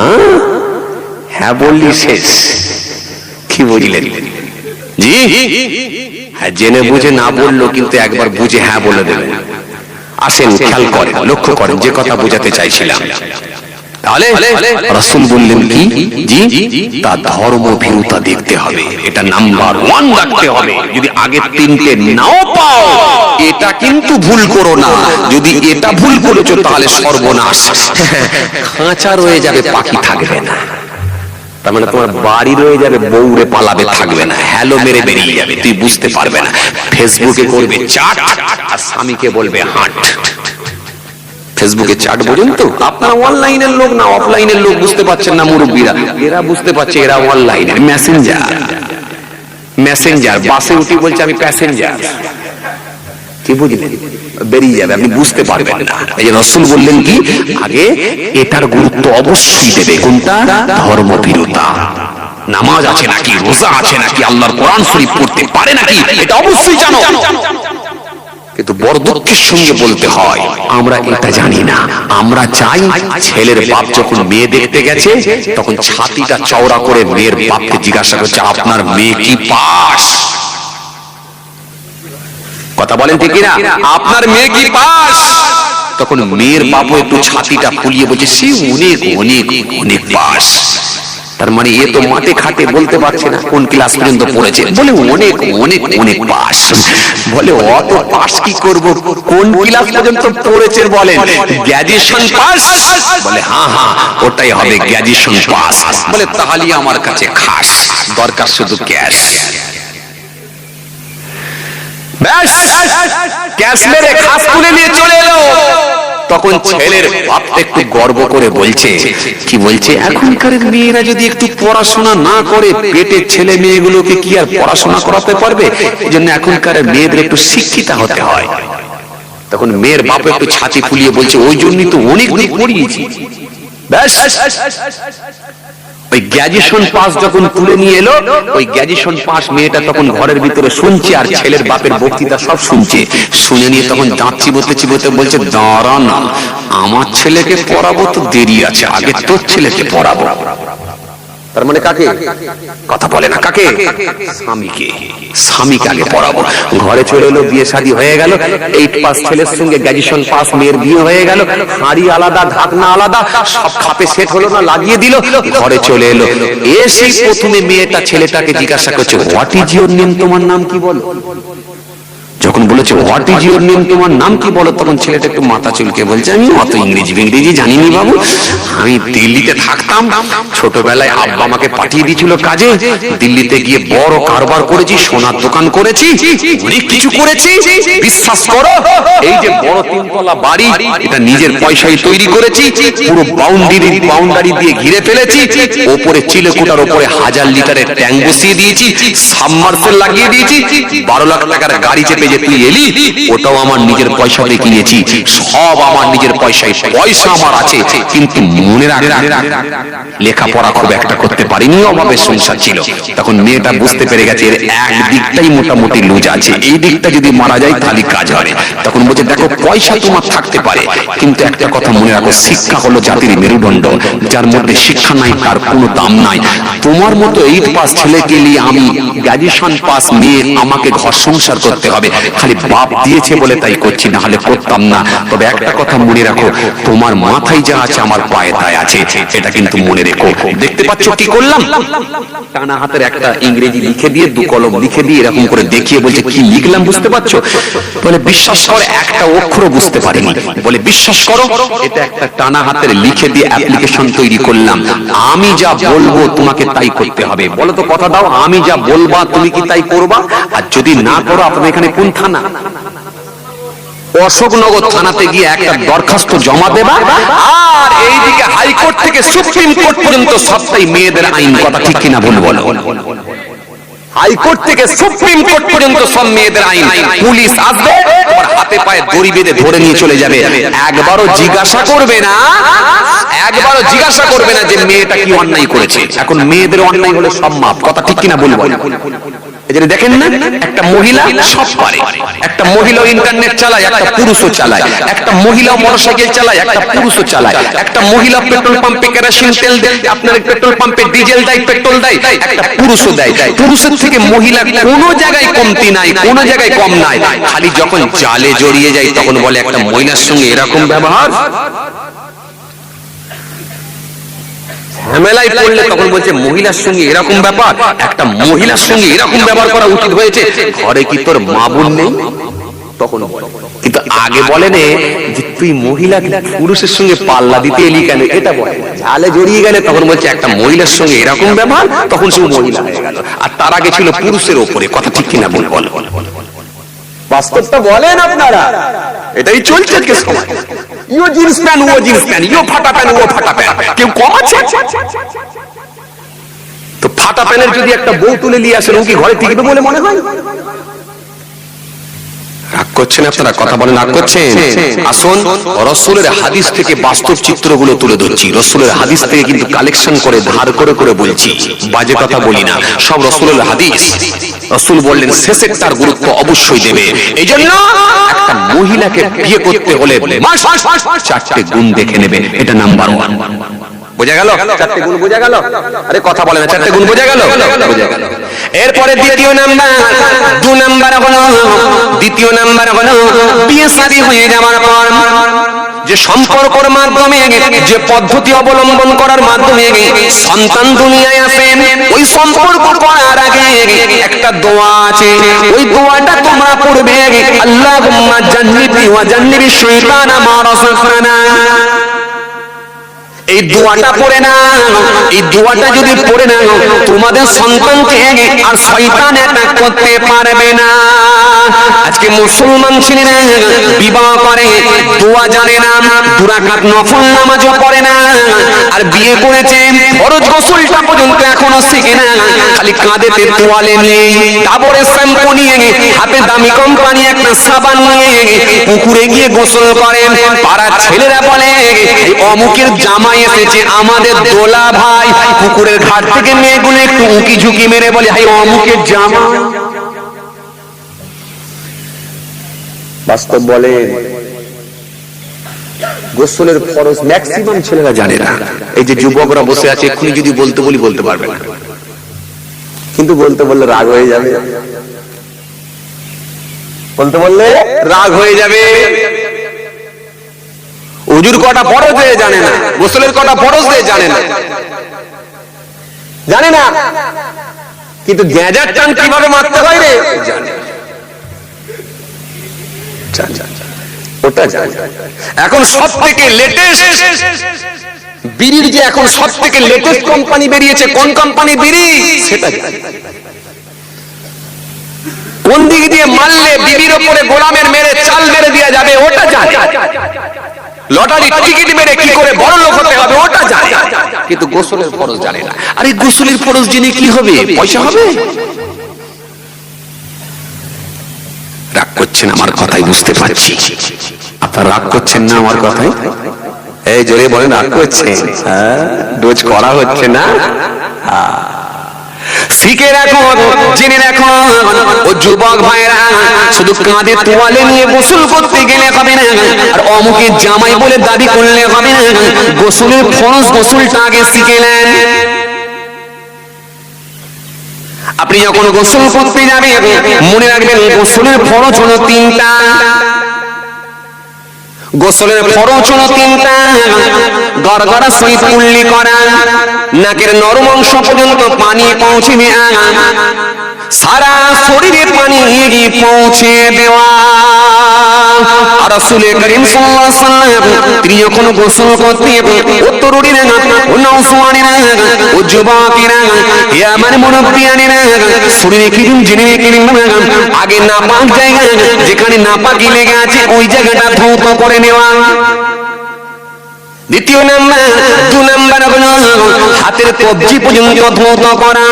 হ্যাঁ বললি শেষ। কি বুঝলেন? জি হ্যাঁ, জেনে বুঝে না বললো, কিন্তু একবার বুঝে হ্যাঁ বলে দেবেন। আসেন খেয়াল করেন, লক্ষ্য করেন যে কথা বোঝাতে চাইছিলাম। তাহলে রাসূল বললেন কি, জি তার ধর্মভীরুতা দেখতে হবে, এটা নাম্বার 1 রাখতে হবে। যদি আগে তিনটে নাও পাও এটা কিন্তু ভুল করো না, যদি এটা ভুল করেছো তাহলে সর্বনাশ, খাঁচা রয়ে যাবে, পাখি থাকবে না। তার মানে তোমার বাড়ি রয়ে যাবে, বউরে পালাবে, থাকবে না, হ্যালো মেরে বেরিয়ে যাবে, তুই বুঝতে পারবে না। ফেসবুকে করবে চাট আর স্বামীকে বলবে হাঁট। ফেসবুকে চাট বোঝেন তো আপনারা? অনলাইনের লোক না অফলাইনের লোক বুঝতে পারছেন না, মুরব্বীরা এরা বুঝতে পারছে, এরা অনলাইনের মেসেঞ্জার। মেসেঞ্জার বাসে উঠি বলছে আমি প্যাসেঞ্জার, কি বুঝলেন? বেরিয়ে যাবে, আপনি বুঝতে পারবেন না। এই যে রাসূল বললেন কি, আগে এটার গুরুত্ব অবশ্যই দেবে। কোনটা? ধর্মভীরুতা। নামাজ আছে নাকি, রোজা আছে নাকি, আল্লাহর কোরআন শরীফ পড়তে পারে নাকি, এটা অবশ্যই জানো। কিন্তু বড় দুঃখের সঙ্গে বলতে হয় আমরা এটা জানি না। আমরা চাই ছেলের বাপ যখন মেয়ে দেখতে গেছে তখন ছাতিটা চওড়া করে মেয়ের বাপকে জিজ্ঞাসা করছে আপনার মেয়ে কি পাস? কথা বলেন ঠিক কিনা? আপনার মেয়ে কি পাস? তখন মেয়ের বাপও একটু ছাতিটা ফুলিয়ে বলছে সে অনেক অনেক অনেক পাস। তার মানে এ তো মাঠে খাটে বলতে পারছে না কোন ক্লাস পর্যন্ত পড়েছে, বলে অনেক অনেক অনেক পাস। বলে অত পাস কি করব, কোন ক্লাস পর্যন্ত পড়েছে বলেন? Graduation pass? বলে হ্যাঁ হ্যাঁ ওটাই হবে গ্র্যাজুয়েশন পাস। বলে তাহলে আমার কাছে খাস, দরকার শুধু ক্যাশ। ব্যাস ক্যাশ মেরে খাস তুলে নিয়ে চলে এলো। তখন ছেলের বাপ একটু গর্ব করে বলছে, কি বলছে, এখনকার মেয়েরা যদি একটু পড়াশোনা না করে পেটের ছেলে মেয়েগুলোকে কি আর পড়াশোনা করাতে পারবে? এজন্য এখনকার মেয়েদের একটু শিক্ষিত হতে হয়। তখন মেয়ের বাপ একটু ছাতি ফুলিয়ে বলছে ওই জন্যই তো অনেক দূর পড়িয়েছি। ব্যাস ওই গ্র্যাজুয়েশন পাস যখন তুলে নিয়ে এলো, ওই গ্র্যাজুয়েশন পাস মেয়েটা তখন ঘরের ভিতরে শুনছে আর ছেলের বাপের বক্তৃতা সব শুনছে। শুনে নিয়ে তখন দাঁত চিবোতে চিবোতে বলছে দাঁড়া না, আমার ছেলেকে পড়াবো তো দেরি আছে, আগে তোর ছেলেকে পড়াবো। তার মানে কাকে? কথা বলে না, কাকে? স্বামীকে। স্বামীকে আগে পড়াবো। ঘরে চলে এলো, বিয়ে শাদী হয়ে গেল। 8 পাস ছেলের সঙ্গে গ্র্যাজুয়েশন পাস মেয়ের বিয়ে হয়ে গেল। হাড়ি আলাদা, ঢাকনা আলাদা, সব খাপে সেট হলো না, লাগিয়ে দিল। ঘরে চলে এলো, এসে প্রথমে মেয়েটা ছেলেটাকে জিজ্ঞাসা করছে হোয়াট ইজ ইউর নেম, তোমার নাম কি বলো? যখন বলেছে হোয়াট ইজ ইউর নেম, তোমার নাম কি বলো, তখন ছেলেটা একটু মাথা চুলকে বলছে আমি অত ইংরেজি জানিনি বাবু, আমি দিল্লিতে থাকতাম, ছোটবেলায় আব্বা আমাকে পাঠিয়ে দিয়েছিল কাজে, দিল্লিতে গিয়ে বড় কারবার করেছি, সোনার দোকান করেছি, অনেক কিছু করেছি। বিশ্বাস করো এই যে বড় 3 তলা বাড়ি, এটা নিজের পয়সায় তৈরি করেছি, পুরো বাউন্ডারি দিয়ে ঘিরে ফেলেছি, ওপরে চিলেকোটার ওপরে 1000 লিটারের ট্যাঙ্ক বসিয়ে দিয়েছি, সাবমার্সেল লাগিয়ে দিয়েছি, 12 লাখ টাকার গাড়ি চেপে যে তুই এলি ওটাও আমার নিজের পয়সাতে কিনেছি, সব আমার নিজের পয়সায়, পয়সা আমার আছে। কিন্তু মনে রাখ লেখাপড়া খুব একটা করতে পারিনি, অভাবে সংসার ছিল। তখন মেয়েটা বুঝতে পেরে গেছে এর এক দিকটাই মোটামুটি লুজ আছে, এই দিকটা যদি মারা যায় তাহলে কাজ হবে। তখন বলছে দেখো পয়সা তোমার থাকতে পারে কিন্তু একটা কথা মনে রাখো, শিক্ষা হলো জাতির মেরুদণ্ড, যার মধ্যে শিক্ষা নাই তার কোনো দাম নাই। তোমার মতো 8 পাস ছেলেকে নিয়ে আমি গ্র্যাজুয়েশন পাস নিয়ে আমাকে ঘর সংসার করতে হবে, খালি বাপ দিয়েছে বলে তাই করছি, না হলে করতাম না। তবে একটা কথা মনে রাখো, তোমার মাথায় যা আছে আমার পায়ে তাই আছে, এটা কিন্তু মনে রেখো। দেখতে পাচ্ছ কি করলাম? টানা হাতের একটা ইংরেজি লিখে দিয়ে 2 কলম লিখে দিয়ে এরকম করে দেখিয়ে বলছে কি লিখলাম বুঝতে পারছো? বলে বিশ্বাস করো একটা অক্ষর বুঝতে পারিনি। বলে বিশ্বাস করো এটা একটা টানা হাতের লিখে দিয়ে অ্যাপ্লিকেশন তৈরি করলাম, আমি যা বলবো তোমাকে তাই করতে হবে। বলো তো কথা দাও, আমি যা বলবা তুমি কি তাই করবা? আর যদি না করো, আপনার এখানে কোন থানা? অশোকনগর থানাতে গিয়ে একটা দরখাস্ত জমা দেবা। আর এইদিকে হাইকোর্ট থেকে সুপ্রিম কোর্ট পর্যন্ত সবটাই মেয়েদের আইন, কথা ঠিক কিনা বল বলো? হাইকোর্ট থেকে সুপ্রিম কোর্ট পর্যন্ত সব মেয়েদের আইন। পুলিশ আসবে তোমার হাতে পায়ে দড়ি বেঁধে ধরে নিয়ে চলে যাবে, একবারও জিজ্ঞাসা করবে না, একবারও জিজ্ঞাসা করবে না যে মেয়েটা কি অন্যায় করেছে। এখন মেয়েদের অন্যায় হলে সব মাপ, কথা ঠিক কিনা বলবো? দেখেন না, একটা মহিলা সব পারে, একটা মহিলা ইন্টারনেট চালায়, একটা পুরুষও চালায়, একটা মহিলা মোটরসাইকেল চালায়, একটা পুরুষও চালায়, একটা মহিলা পেট্রোল পাম্পে কেরোসিন তেল দেয়, আপনার পেট্রোল পাম্পে ডিজেল দেয়, পেট্রোল দেয়, একটা পুরুষও দেয়। পুরুষের থেকে মহিলা কোনো জায়গায় কমতি নাই, কোনো জায়গায় কম নাই। খালি যখন জালে জড়িয়ে যায় তখন বলে একটা মহিলার সঙ্গে এরকম ব্যবহার। ঝামেলায় পড়লে তখন বলছে মহিলার সঙ্গে এরকম ব্যাপার, একটা মহিলার সঙ্গে এরকম ব্যবহার করা উচিত হয়েছে, ঘরে কি তোর মা বোন নেই? তখন কিন্তু আগে বলে নে যে তুই মহিলা পুরুষের সঙ্গে পাল্লা দিতে এলি কেন, এটা বলে ঝালে জড়িয়ে গেলে তখন বলছে একটা মহিলার সঙ্গে এরকম ব্যবহার, তখন সে মহিলা হয়ে গেল। আর তার আগে ছিল পুরুষের ওপরে। কথা ঠিক কিনা বল? বাস্তবটা বলেন আপনারা, এটাই চলছে আজকে সমাজ। ইও জিন্স প্যান্ট ও জিন্স প্যান্ট, ইও ফাটা প্যান্ট ও ফাটা প্যান্ট, কেউ কম আছে? তো ফাটা প্যান্টের যদি একটা বউ তুলে নিয়ে আসেন, ও কি ঘরে টিকবে বলে মনে হয়? রাগ করছেন আপনারা? কথা বলেন রাগ করছেন? আসুন রাসূলের হাদিস থেকে বাস্তব চিত্রগুলো তুলে ধরছি। রাসূলের হাদিস থেকে কিন্তু কালেকশন করে ধার করে করে বলছি, বাজে কথা বলি না, সব রাসূলের হাদিস। রাসূল বললেন শেষের তার গুরুত্ব অবশ্যই দেবে। এই জন্য একটা মহিলাকে বিয়ে করতে হলে চারটে গুণ দেখে নেবে, এটা নাম্বার 1। বোঝা গেল? চারটে গুণ বোঝা গেল? আরে কথা বলে না, চারটে গুণ বোঝা গেল? বোঝা গেল। এরপরে দ্বিতীয় নাম্বার, 2 নাম্বার হলো, দ্বিতীয় নাম্বার হলো বিয়ে শাদী হয়ে যাওয়ার পর যে সম্পর্কের মাধ্যমে, যে পদ্ধতি অবলম্বন করার মাধ্যমে সন্তান দুনিয়ায় আসে, ওই সম্পর্ক করার আগে একটা দোয়া আছে। ওই দোয়াটা তোমরা পড়বে, আল্লাহুম্মা জান্নিবনি ওয়া জান্নিবিশ শাইতানা মা রাযাকতানা। এই দোয়াটা পড়ে না, এই দোয়াটা যদি পড়ে না, তোমাদের সন্তানকে আর শয়তান অ্যাটাক করতে পারবে না। আজকে মুসলমান ছেলেরা বিবাহ করে, দোয়া জানে না, 2 রাকাত নফল নামাজও পড়ে না, আর বিয়ে করেছে ফরজ গোসলটা পর্যন্ত এখনো শিখে না, খালি কাঁধেতে তোয়ালে নিয়ে, ডাবরের শ্যাম্পু নিয়ে, হাতে দামি কোম্পানি একটা সাবান নিয়ে পুকুরে গিয়ে গোসল করেন। পাড়ার ছেলেরা বলে এই অমুকের জামাই এসেছে, আমাদের দোলা ভাই। পুকুরের ঘাট থেকে মেয়েগুলো একটু উঁকি ঝুঁকি মেরে বলে হাই অমুকের জামাই। বাস্তব বলে গোসলের ফরজ ম্যাক্সিমাম ছেলেরা জানে না। এই যে যুবকরা বসে আছে, এক্ষুনি যদি বলতে বলি বলতে পারবে না, কিন্তু বলতে বললে রাগ হয়ে যাবে, বলতে বললে রাগ হয়ে যাবে। হুজুর কটা ফরজ দিয়ে জানে না, গোসলের কটা ফরজ দিয়ে জানে না, জানে না, কিন্তু গ্যাজার টান কিভাবে মারতে হয় রে জানে, ওটা জানে। এখন সব থেকে লেটেস্ট বিড়ির যে এখন সব থেকে লেটেস্ট কোম্পানি বেরিয়েছে, কোন কোম্পানি বিড়ি সেটা জানে। কোন দিক দিয়ে মারলে বিড়ির উপরে গোলামের মেরে চাল মেরে দেওয়া যাবে ওটা জানে। লটারি টিকিট মেরে কি করে বড় লোক হতে হবে ওটা জানে, কিন্তু গোসলের ফরজ জানে না। আরে গোসলের ফরজ জেনে কি হবে? পয়সা হবে? রাগ করছেন আমার কথাই, বুঝতে পারছি আপনারা রাগ করছেন না আমার কথাই। এই জোরে বলেন রাগ করছেন? ডোজ করা হচ্ছে না? শিখে রাখো, জেনে রাখো ও যুবক ভাইরা, শুধু কাঁধে তোয়ালে নিয়ে গোসল করতে গেলে হবে না, আর অমুকের জামাই বলে দাবি করলে হবে না। গোসলের ফরজ গোসলটা আগে শিখে নেন। আপনি যখন গোসল করতে যাবেন মনে রাখবেন গোসলের ফরজ হলো 3টা। গোসলের ফরজ হলো 3টা। গড়গড়া সহিত কুল্লি করা, নাকের নরম অংশ পর্যন্ত পানি পৌঁছে দেওয়া, সারা শরীরে পানি পৌঁছে দেওয়া। আর রাসূল করিম সাল্লাল্লাহু আলাইহি ওয়াসাল্লাম তিনি যখন গোসল করতেন, ও তরুণীরা, ও নওজওয়ানেরা, ও যুবকেরা, হে আমার মুরব্বিয়ানেরা, শরীরে কিরম জেনে কিরম আগে নাপাক জায়গা, যেখানে নাপাকি লেগে আছে ওই জায়গাটা ধৌত করে নেওয়া। দ্বিতীয় নাম্বার, 2 নাম্বার হলো হাতের কবজি পর্যন্ত ধৌত করা।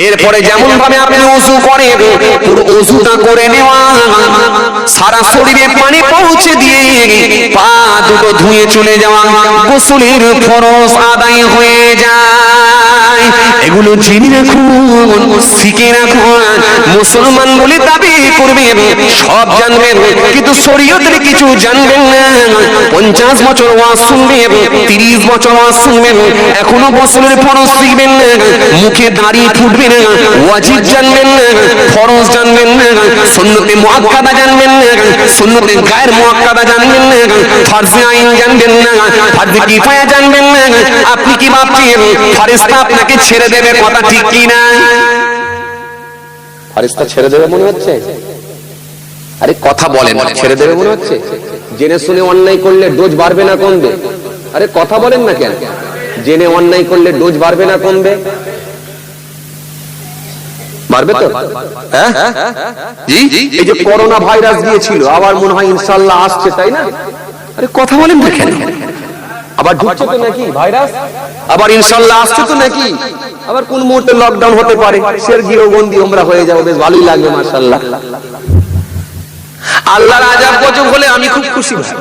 এরপরে যেমন ভাবে আপনি ওযু করেন পুরো ওযুটা করে নেওয়া, সারা শরীরে পানি পৌঁছে দিয়ে পা দুটো ধুয়ে চলে যাওয়া, গোসলের ফরজ আদায় হয়ে যায়। নাই। এগুলো জেনে রাখুন, শিখে রাখুন। মুসলমান বলে দাবি করবেন, সব জানবেন, কিন্তু শরীয়তের কিছু জানবেন না। 50 বছর ওয়াজ শুনবেন, 30 বছর ওয়াজ শুনবেন, এখনো বছরের ফরজ শিখবেন না, মুখে দাড়ি ফুটবে না, ওয়াজিব জানবেন না, ফরজ জানবেন না, সুন্নতে মুআক্কাদা জানবেন না, সুন্নতে গায়ের মুআক্কাদা জানবেন না, ফরজে আইন জানবেন না, ফরজে কিফায়া জানবেন না। আপনি কি ভাবছেন ফেরেশতা আপনাকে ছেড়ে দেবে? কথা ঠিক কি না? ফেরেশতা ছেড়ে দেবে মনে হচ্ছে? আরে কথা বলেন, ছেড়ে দেবে মনে হচ্ছে? জেনে শুনে অন্যায় করলে ডোজ বাড়বে না কমবে? আরে কথা বলেন না কেন? জেনে অন্যায় করলে ডোজ বাড়বে না কমবে? বাড়বে তো? হ্যাঁ, জি। এই যে করোনা ভাইরাস দিয়েছিল, আবার মনে হয় ইনশাআল্লাহ আসছে, তাই না? আরে কথা বলেন না কেন? আবার ঢুকছে তো নাকি ভাইরাস? আবার ইনশাআল্লাহ আসছে তো নাকি? আবার কোন মুহূর্তে লকডাউন হতে পারে, শের গৃহবন্দী আমরা হয়ে যাব, বেশ ভালোই লাগবে মাশাআল্লাহ। আল্লাহর আযাব গজব হলে আমি খুব খুশি ভাই,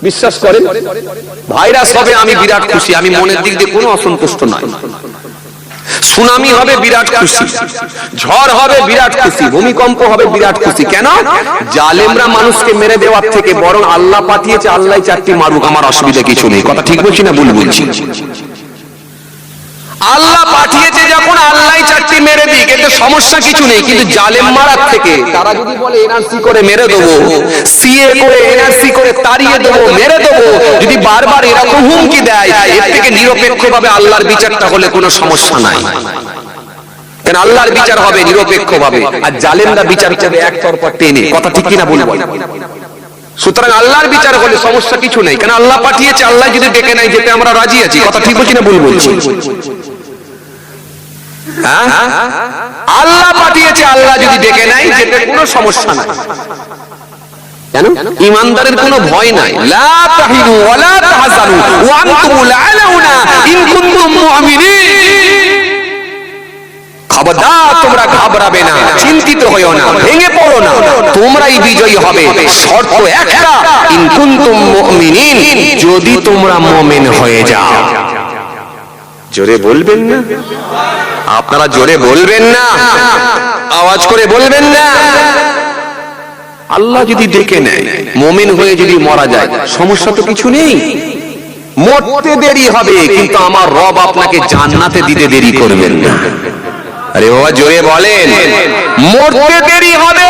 বিশ্বাস করেন। ভাইরাস হবে আমি বিরাট খুশি, আমি মনের দিক দিয়ে কোনো অসন্তুষ্ট নয়। সুনামি হবে বিরাট খুশি, ঝড় হবে বিরাট খুশি, ভূমিকম্প হবে বিরাট খুশি। কেন? জালেমরা মানুষকে মেরে দেওয়ার থেকে বরং আল্লাহ পাঠিয়েছে, আল্লাহ চারটি মারুক, আমার অসুবিধা কিছু নেই। কথা ঠিক বলছি না ভুল বলছি? আল্লাহ পাঠিয়েছে যখন আল্লাহ চারটি মেরে দিক, এতে সমস্যা কিছু নেই। কিন্তু জালেম মারার থেকে তারা যদি বলে এনআরসি করে মেরে দেবো, সিএ করে এনআরসি করে তাড়িয়ে দেবো, মেরে দেবো, যদি বারবার এরকম হুমকি দেয়, এর থেকে নিরপেক্ষভাবে আল্লাহর বিচারটা হলে কোনো সমস্যা নাই। কেন? আল্লাহর বিচার হবে নিরপেক্ষভাবে, আর জালেমরা বিচার করবে একতরফা টেনে। কথা ঠিক কিনা বলবো? সুতরাং আল্লাহর বিচার হলে সমস্যা কিছু নেই। কেন? আল্লাহ পাঠিয়েছে, আল্লাহ যদি ডেকে নাই যেতে আমরা রাজি আছি। কথা ঠিক বলছি না ভুল বলছি? আল্লাহ পাঠিয়েছে, আল্লাহ যদি ডেকে নাই যেতে কোনো সমস্যা নাই। কেন? ঈমানদারের কোনো ভয় নাই। লা তাহিনু ওয়া লা তাহজানু ওয়া আনতুমুল আ'লাউনা ইন কুনতুম মুমিনিন। খবরদার, তোমরা ঘাবড়াবে না, চিন্তিত হইও না, ভেঙে পড়ো না, তোমরাই বিজয়ী হবে। শর্ত একটা, ইন কুনতুম মুমিনিন, যদি তোমরা মুমিন হয়ে যাও। জোরে বলবেন না? আপনারা জোরে বলবেন না? আওয়াজ করে বলবেন না? আল্লাহ যদি ডেকে নেয়, মুমিন হয়ে যদি মারা যায়, সমস্যা তো কিছু নেই। মরতে দেরি হবে, কিন্তু আমার রব আপনাকে জান্নাতে দিতে দেরি করবেন না। আরে বাবা জোরে বলেন। মরতে দেরি হবে,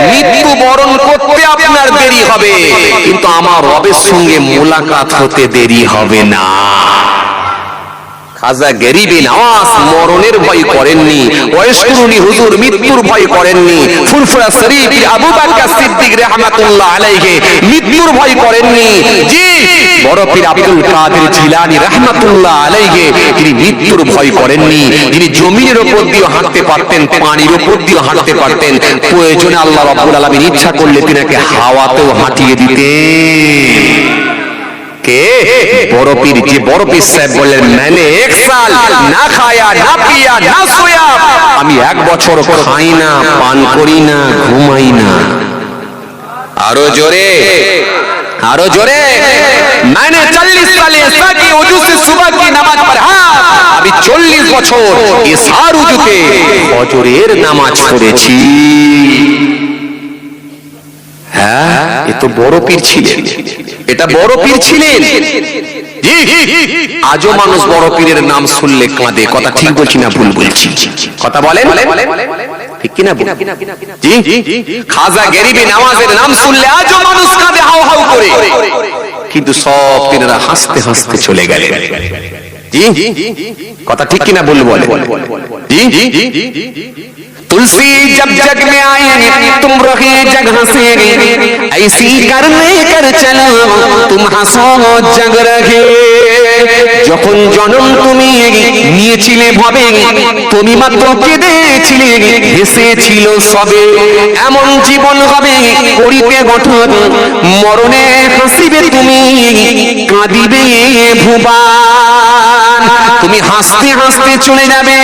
মৃত্যু বরণ করতে আপনার দেরি হবে, কিন্তু আমার রবের সঙ্গে মোলাকাত হতে দেরি হবে না। খাজা গরিবি নওয়াজ মরণের ভয় করেননি, ওয়াইশকুরুনি হুজুর মৃত্যুর ভয় করেননি, ফুরফুরা শরীফ আবু বকর সিদ্দিক রাহমাতুল্লাহ আলাইহি মৃত্যুর ভয় করেননি। জি, বড় পীর আব্দুল কাদের জিলানী রাহমাতুল্লাহ আলাইহি তিনি মৃত্যুর ভয় করেননি। তিনি জমিনের উপর দিয়ে হাঁটতে পারতেন, পানির উপর দিয়ে হাঁটতে পারতেন, প্রয়োজনে আল্লাহ রাব্বুল আলামিন ইচ্ছা করলে তিনাকে হাওয়াতেও হাঁটিয়ে দিতেন। কে? বড় পীর। যে বড় পীর সাহেব বললেন, मैंने एक साल ना खाया ना पिया ना सोया, আমি 1 বছর খাই না, পান করি না, ঘুমাই না। আরো জোরে, আরো জোরে। मैंने 40 साल ऐसा की वजू से सुबह की नमाज पढ़ा, আমি 40 বছর ইশার ওযুতে ফজরের নামাজ পড়েছি। হ্যাঁ, এ তো বড় পীর ছিলেন, এটা বড় পীর ছিলেন। আজও মানুষ বড় পীরের নাম শুনলে কাঁদে। কথা ঠিক বলছি না ভুল বলছি? কথা বলেন ঠিক কিনা? জি, খাজা গরিবি নওয়াজের নাম শুনলে আজও মানুষ কাঁদে হাউ হাউ করে, কিন্তু সব তিনারা হাসতে হাসতে চলে গেলেন। জি, কথা ঠিক কিনা ভুল বলে? জি, तुलसी जब जग में आए तुम रहे जगह से, ऐसी करने कर चलो तुम हंसो जग रहे। যখন জন্ম তুমি নিয়েছিলে ভাবে, তুমি মাত্র কেঁদেছিলে, হেসেছিল সবে। এমন জীবন হবে করিতে গঠন, মরণে হাসিবে তুমি, কাঁদিবে ভুবান। তুমি হাসতে হাসতে চলে যাবে,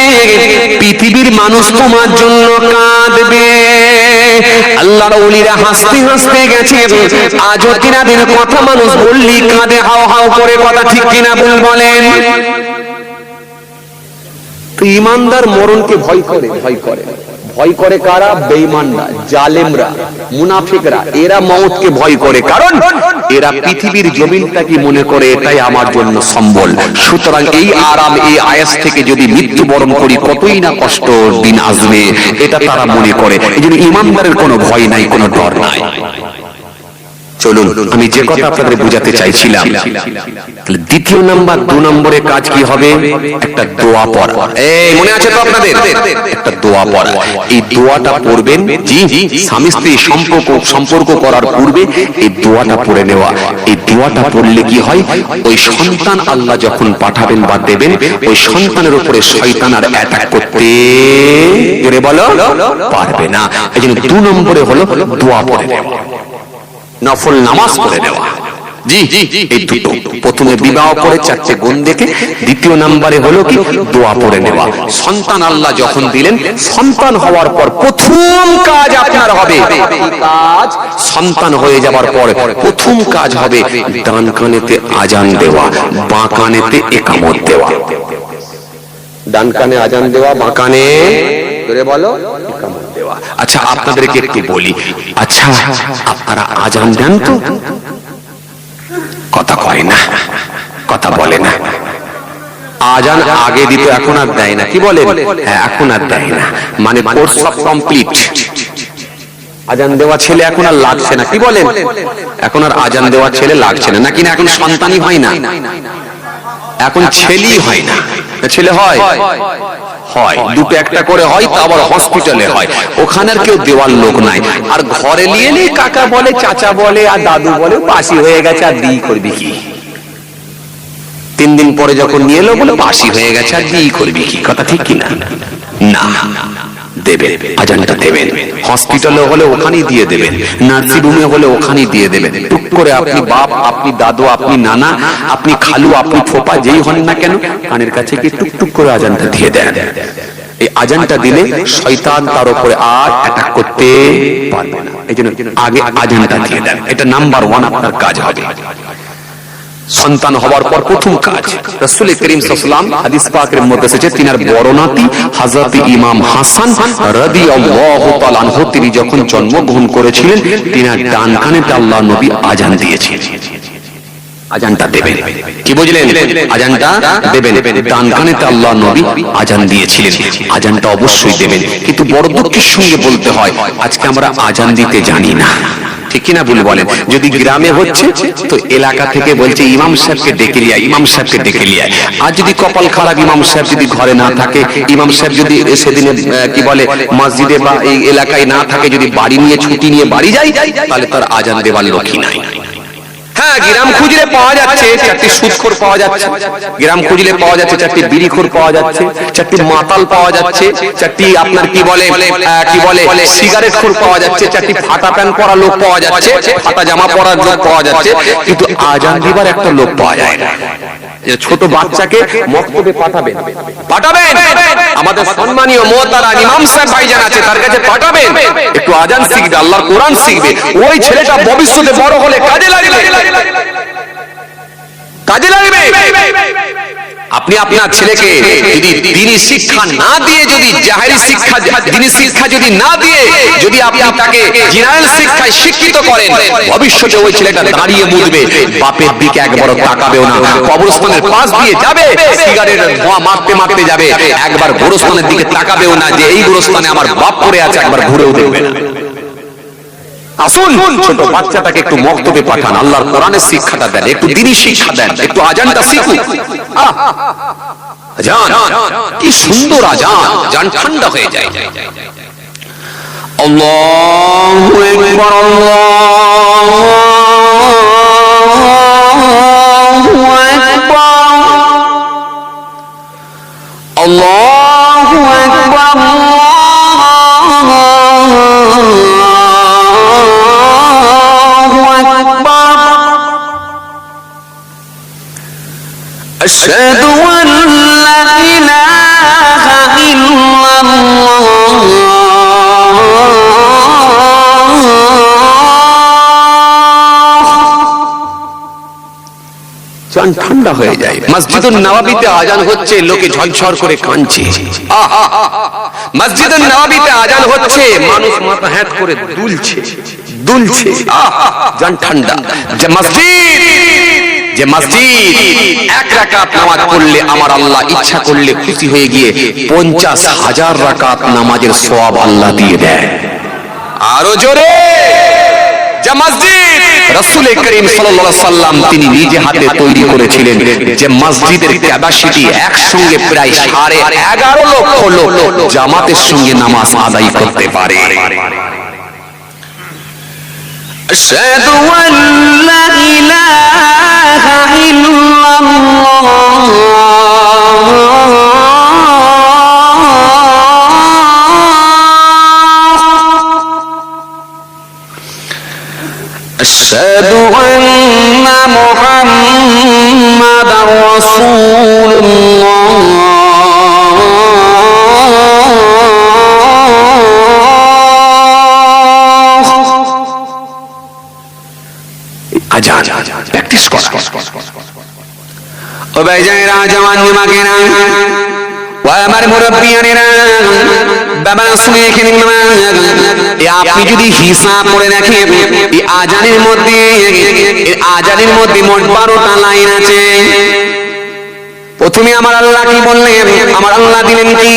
পৃথিবীর মানুষ তোমার জন্য কাঁদবে। আল্লাহর ওলিরা হাসতে হাসতে গেছে, আজও তিনাদের কথা মানুষ বললি কাঁদে হাও হাও করে। কথা ঠিক কিনা ভুল বলেন? তো ঈমানদার মরণকে ভয় করে, ভয় করে। ভয় করে কারা? বেঈমানরা, জালেমরা, মুনাফিকরা। এরা মওতকে ভয় করে, কারণ এরা পৃথিবীর জমিনটাকে মনে করে এটাই আমার জন্য সম্বল। সুতরাং এই আরাম, এই আয়াস থেকে যদি মৃত্যুবরণ করি কতই না কষ্ট দিন আসবে, এটা তারা মনে করে। এই জন্য ঈমানদারের কোনো ভয় নাই, কোনো ডর নাই। চলুন, আমি যে কথা আপনাদের বোঝাতে চাইছিলাম, দ্বিতীয় নাম্বার, 2 নম্বরে কাজ কি হবে? একটা দোয়া পড়া। এই মনে আছে তো আপনাদের? একটা দোয়া পড়া। এই দোয়াটা পড়বেন, জি, স্বামী স্ত্রী সম্পর্ক করার পূর্বে এই দোয়াটা পড়ে নেওয়া। এই দোয়াটা পড়লে কি হয়? ওই সন্তান আল্লাহ যখন পাঠাবেন বা দেবেন, ওই সন্তানের উপরে শয়তান আর অ্যাটাক করতে বলো পারবে না। এই জন্য 2 নম্বরে হলো দোয়া পড়ে নেওয়া, নফল নামাজ পড়ে নেওয়া। জি, এই দুটো। প্রথমে বিবাহ করে 4টে গুণ দেখে, দ্বিতীয় নম্বরে হলো কি? দোয়া পড়ে নেওয়া। সন্তান আল্লাহ যখন দিলেন, সন্তান হওয়ার পর প্রথম কাজ আপনার হবে, কাজ সন্তান হয়ে যাবার পর প্রথম কাজ হবে ডান কানেতে আজান দেওয়া, বাঁ কানেতে ইকামত দেওয়া। ডান কানে আজান দেওয়া, বাঁ কানে ধরে বলো ইকামত দেওয়া। আচ্ছা, আপনাদেরকে একটু বলি, আচ্ছা আপনারা আজান দেন তো? কথা কয় না, কথা বলে না। আজান আগে দিত, এখন আর দেয় না। কি বলে? হ্যাঁ, এখন আর দেয় না, মানে কোর্স সব কমপ্লিট। আজান দেওয়া ছেলে এখন আর লাগছে না। কি বলেন? এখন আর আজান দেওয়া ছেলে লাগছে না, নাকি না এখন সন্তানই হয় না, এখন ছেলেই হয় না। ছেলে হয়, হয় দুটো একটা করে হয়, তা আবার হসপিটালে হয়। ওখানে আর কেউ দেওয়ার লোক নাই। আর ঘরে নিয়ে এলে কাকা বলে, চাচা বলে, আর দাদু বলে বাসি হয়ে গেছে, আর দিই করবি কি? 3 দিন পরে যখন নিয়ে এলো বলে বাসি হয়ে গেছে, আর দিই করবি কি? কথা ঠিক কিনা? না, দেবেন, আজানটা দেবেন। হসপিটালে হলে ওখানেই দিয়ে দেবেন, নার্সিং হোমে হলে ওখানেই দিয়ে দেবেন। টুক করে আপনি বাপ, আপনি দাদু, আপনি নানা, আপনি খালু, আপনি ফোপা, যেই হন না কেন, কানের কাছে কি টুকটুক করে আজানটা দিয়ে দেন। এই আজানটা দিলে শয়তান তার উপরে আর অ্যাটাক করতে পারবে না। এই জন্য আগে আজানটা দিয়ে দেন। এটা নাম্বার 1 আপনার কাজ হবে। সন্তান হওয়ার পর প্রথম কাজ, রাসূল করিম সাল্লাল্লাহু আলাইহি ওয়াসাল্লাম হাদিস পাকের মধ্যে এসেছে, তিনার বড় নাতি হযরত ইমাম হাসান রাদিয়াল্লাহু তাআলা আনহু, তিনি যখন জন্মগ্রহণ করেছিলেন, তিনার ডান কানেতে আল্লাহ নবী আজান দিয়েছেন। আজানটা দেবেন, কি বুঝলেন? আজানটা দেবেন, ডান কানেতে আল্লাহ নবী আজান দিয়েছিলেন। আজানটা অবশ্যই দেবেন, কিন্তু বড় দুঃখের সঙ্গে বলতে হয় আজকে আমরা আজান দিতে জানি না। ঠিক কিনা ভুল বলেন? যদি গ্রামে হচ্ছে তো এলাকা থেকে বলছে ইমাম সাহেবকে ডেকে লিয়া, ইমাম সাহেবকে ডেকে লিয়া। আর যদি কপাল খারাপ ইমাম সাহেব যদি ঘরে না থাকে, ইমাম সাহেব যদি সেদিনে কি বলে মসজিদে বা এই এলাকায় না থাকে, যদি বাড়ি নিয়ে ছুটি নিয়ে বাড়ি যায়, তাহলে তার আজান দেওয়ার লোকই নাই। হ্যাঁ, গ্রাম খুঁজলে পাওয়া যাচ্ছে 4টি সুদখোর পাওয়া যাচ্ছে, গ্রাম খুঁজলে পাওয়া যাচ্ছে 4টি বিড়িখোর পাওয়া যাচ্ছে, 4টি মাতাল পাওয়া যাচ্ছে, 4টি আপনার কি বলে সিগারেট খোর পাওয়া যাচ্ছে, 4টি ফাটা প্যান্ট পরা লোক পাওয়া যাচ্ছে, ফাটা জামা পরা লোক পাওয়া যাচ্ছে, কিন্তু আজান দিবার একটা লোক পাওয়া যায় না। ছোট বাচ্চাকে মক্তবে পাঠাবেন, আমাদের সম্মানীয় মুহতারাম ইমাম সাহেব ভাইজান আছে, তার কাছে পাঠাবেন, একটু আজান শিখবে, আল্লাহর কোরআন শিখবে। ওই ছেলেটা ভবিষ্যতে বড় হলে কাজে লাগবে, কাজে লাগবে। আপনি আপনার ছেলেকে যদি দ্বীনি শিক্ষা না দিয়ে, যদি জাহেরি শিক্ষা, দ্বীনি শিক্ষা যদি না দিয়ে, যদি আপনি তাকে জেনারেল শিক্ষায় শিক্ষিত করেন, ভবিষ্যতে ওই ছেলেটা দাঁড়িয়ে মুদবে, বাপের দিকে একবারও তাকাবেও না, কবরস্থানের পাশ দিয়ে যাবে, সিগারেটের ধোঁয়া মারতে মারতে যাবে, একবার গোরস্থানের দিকে তাকাবেও না যে এই গোরস্থানে আমার বাপ পড়ে আছে, একবার ঘুরেও দেখবে না। আসুন, ছোট বাচ্চাটাকে একটু মক্তবে পাঠান, আল্লাহর কোরআনের শিক্ষাটা দেন, একটু দ্বীনি শিক্ষা দেন, একটু আজানটা শিখুক। আজান কি সুন্দর আজান, জান ঠান্ডা হয়ে যায়। আল্লাহু আকবার, আল্লাহু আকবার, আল্লাহু আকবার, أشهد أن لا إله إلا الله জান ঠান্ডা হয়ে যায়। মসজিদুন নববীতে আজান হচ্ছে, লোকে ঝরঝর করে কাঁদছে। মসজিদুন নববীতে আজান হচ্ছে, মানুষ মাথা হ্যাট করে দুলছে দুলছে, জান ঠান্ডা। যে মসজিদ এক রাকাত নামাজ পড়লে আমার আল্লাহ ইচ্ছা করলে খুশি হয়ে গিয়ে 50,000 রাকাত নামাজের সওয়াব আল্লাহ দিয়ে দেয়। আরো জোরে, যে মসজিদ রাসূল করিম সাল্লাল্লাহু আলাইহি সাল্লাম তিনি নিজে হাতে তৈরি করেছিলেন, যে মসজিদের ক্যাপাসিটি একসঙ্গে প্রায় 11.5 লক্ষ লোক জামাতের সঙ্গে নামাজ আদায় করতে পারে। আশহাদু আল্লা ইলাহা ইল্লাল্লাহ আশহাদু আন্না মুহাম্মাদার রাসূলুল্লাহ আজান প্র্যাকটিস করা। ও ভাইজানেরা, জওয়ান যুবকেরা, ও আমার মুরব্বিয়ানেরা, বাবা শুনে এখানে আপনি যদি হিসাব করে দেখেন এই আজানের মধ্যে মোট 12টা লাইন আছে। প্রথমে আমার আল্লাহ কি বললেন? আমার আল্লাহ দিলেন কি?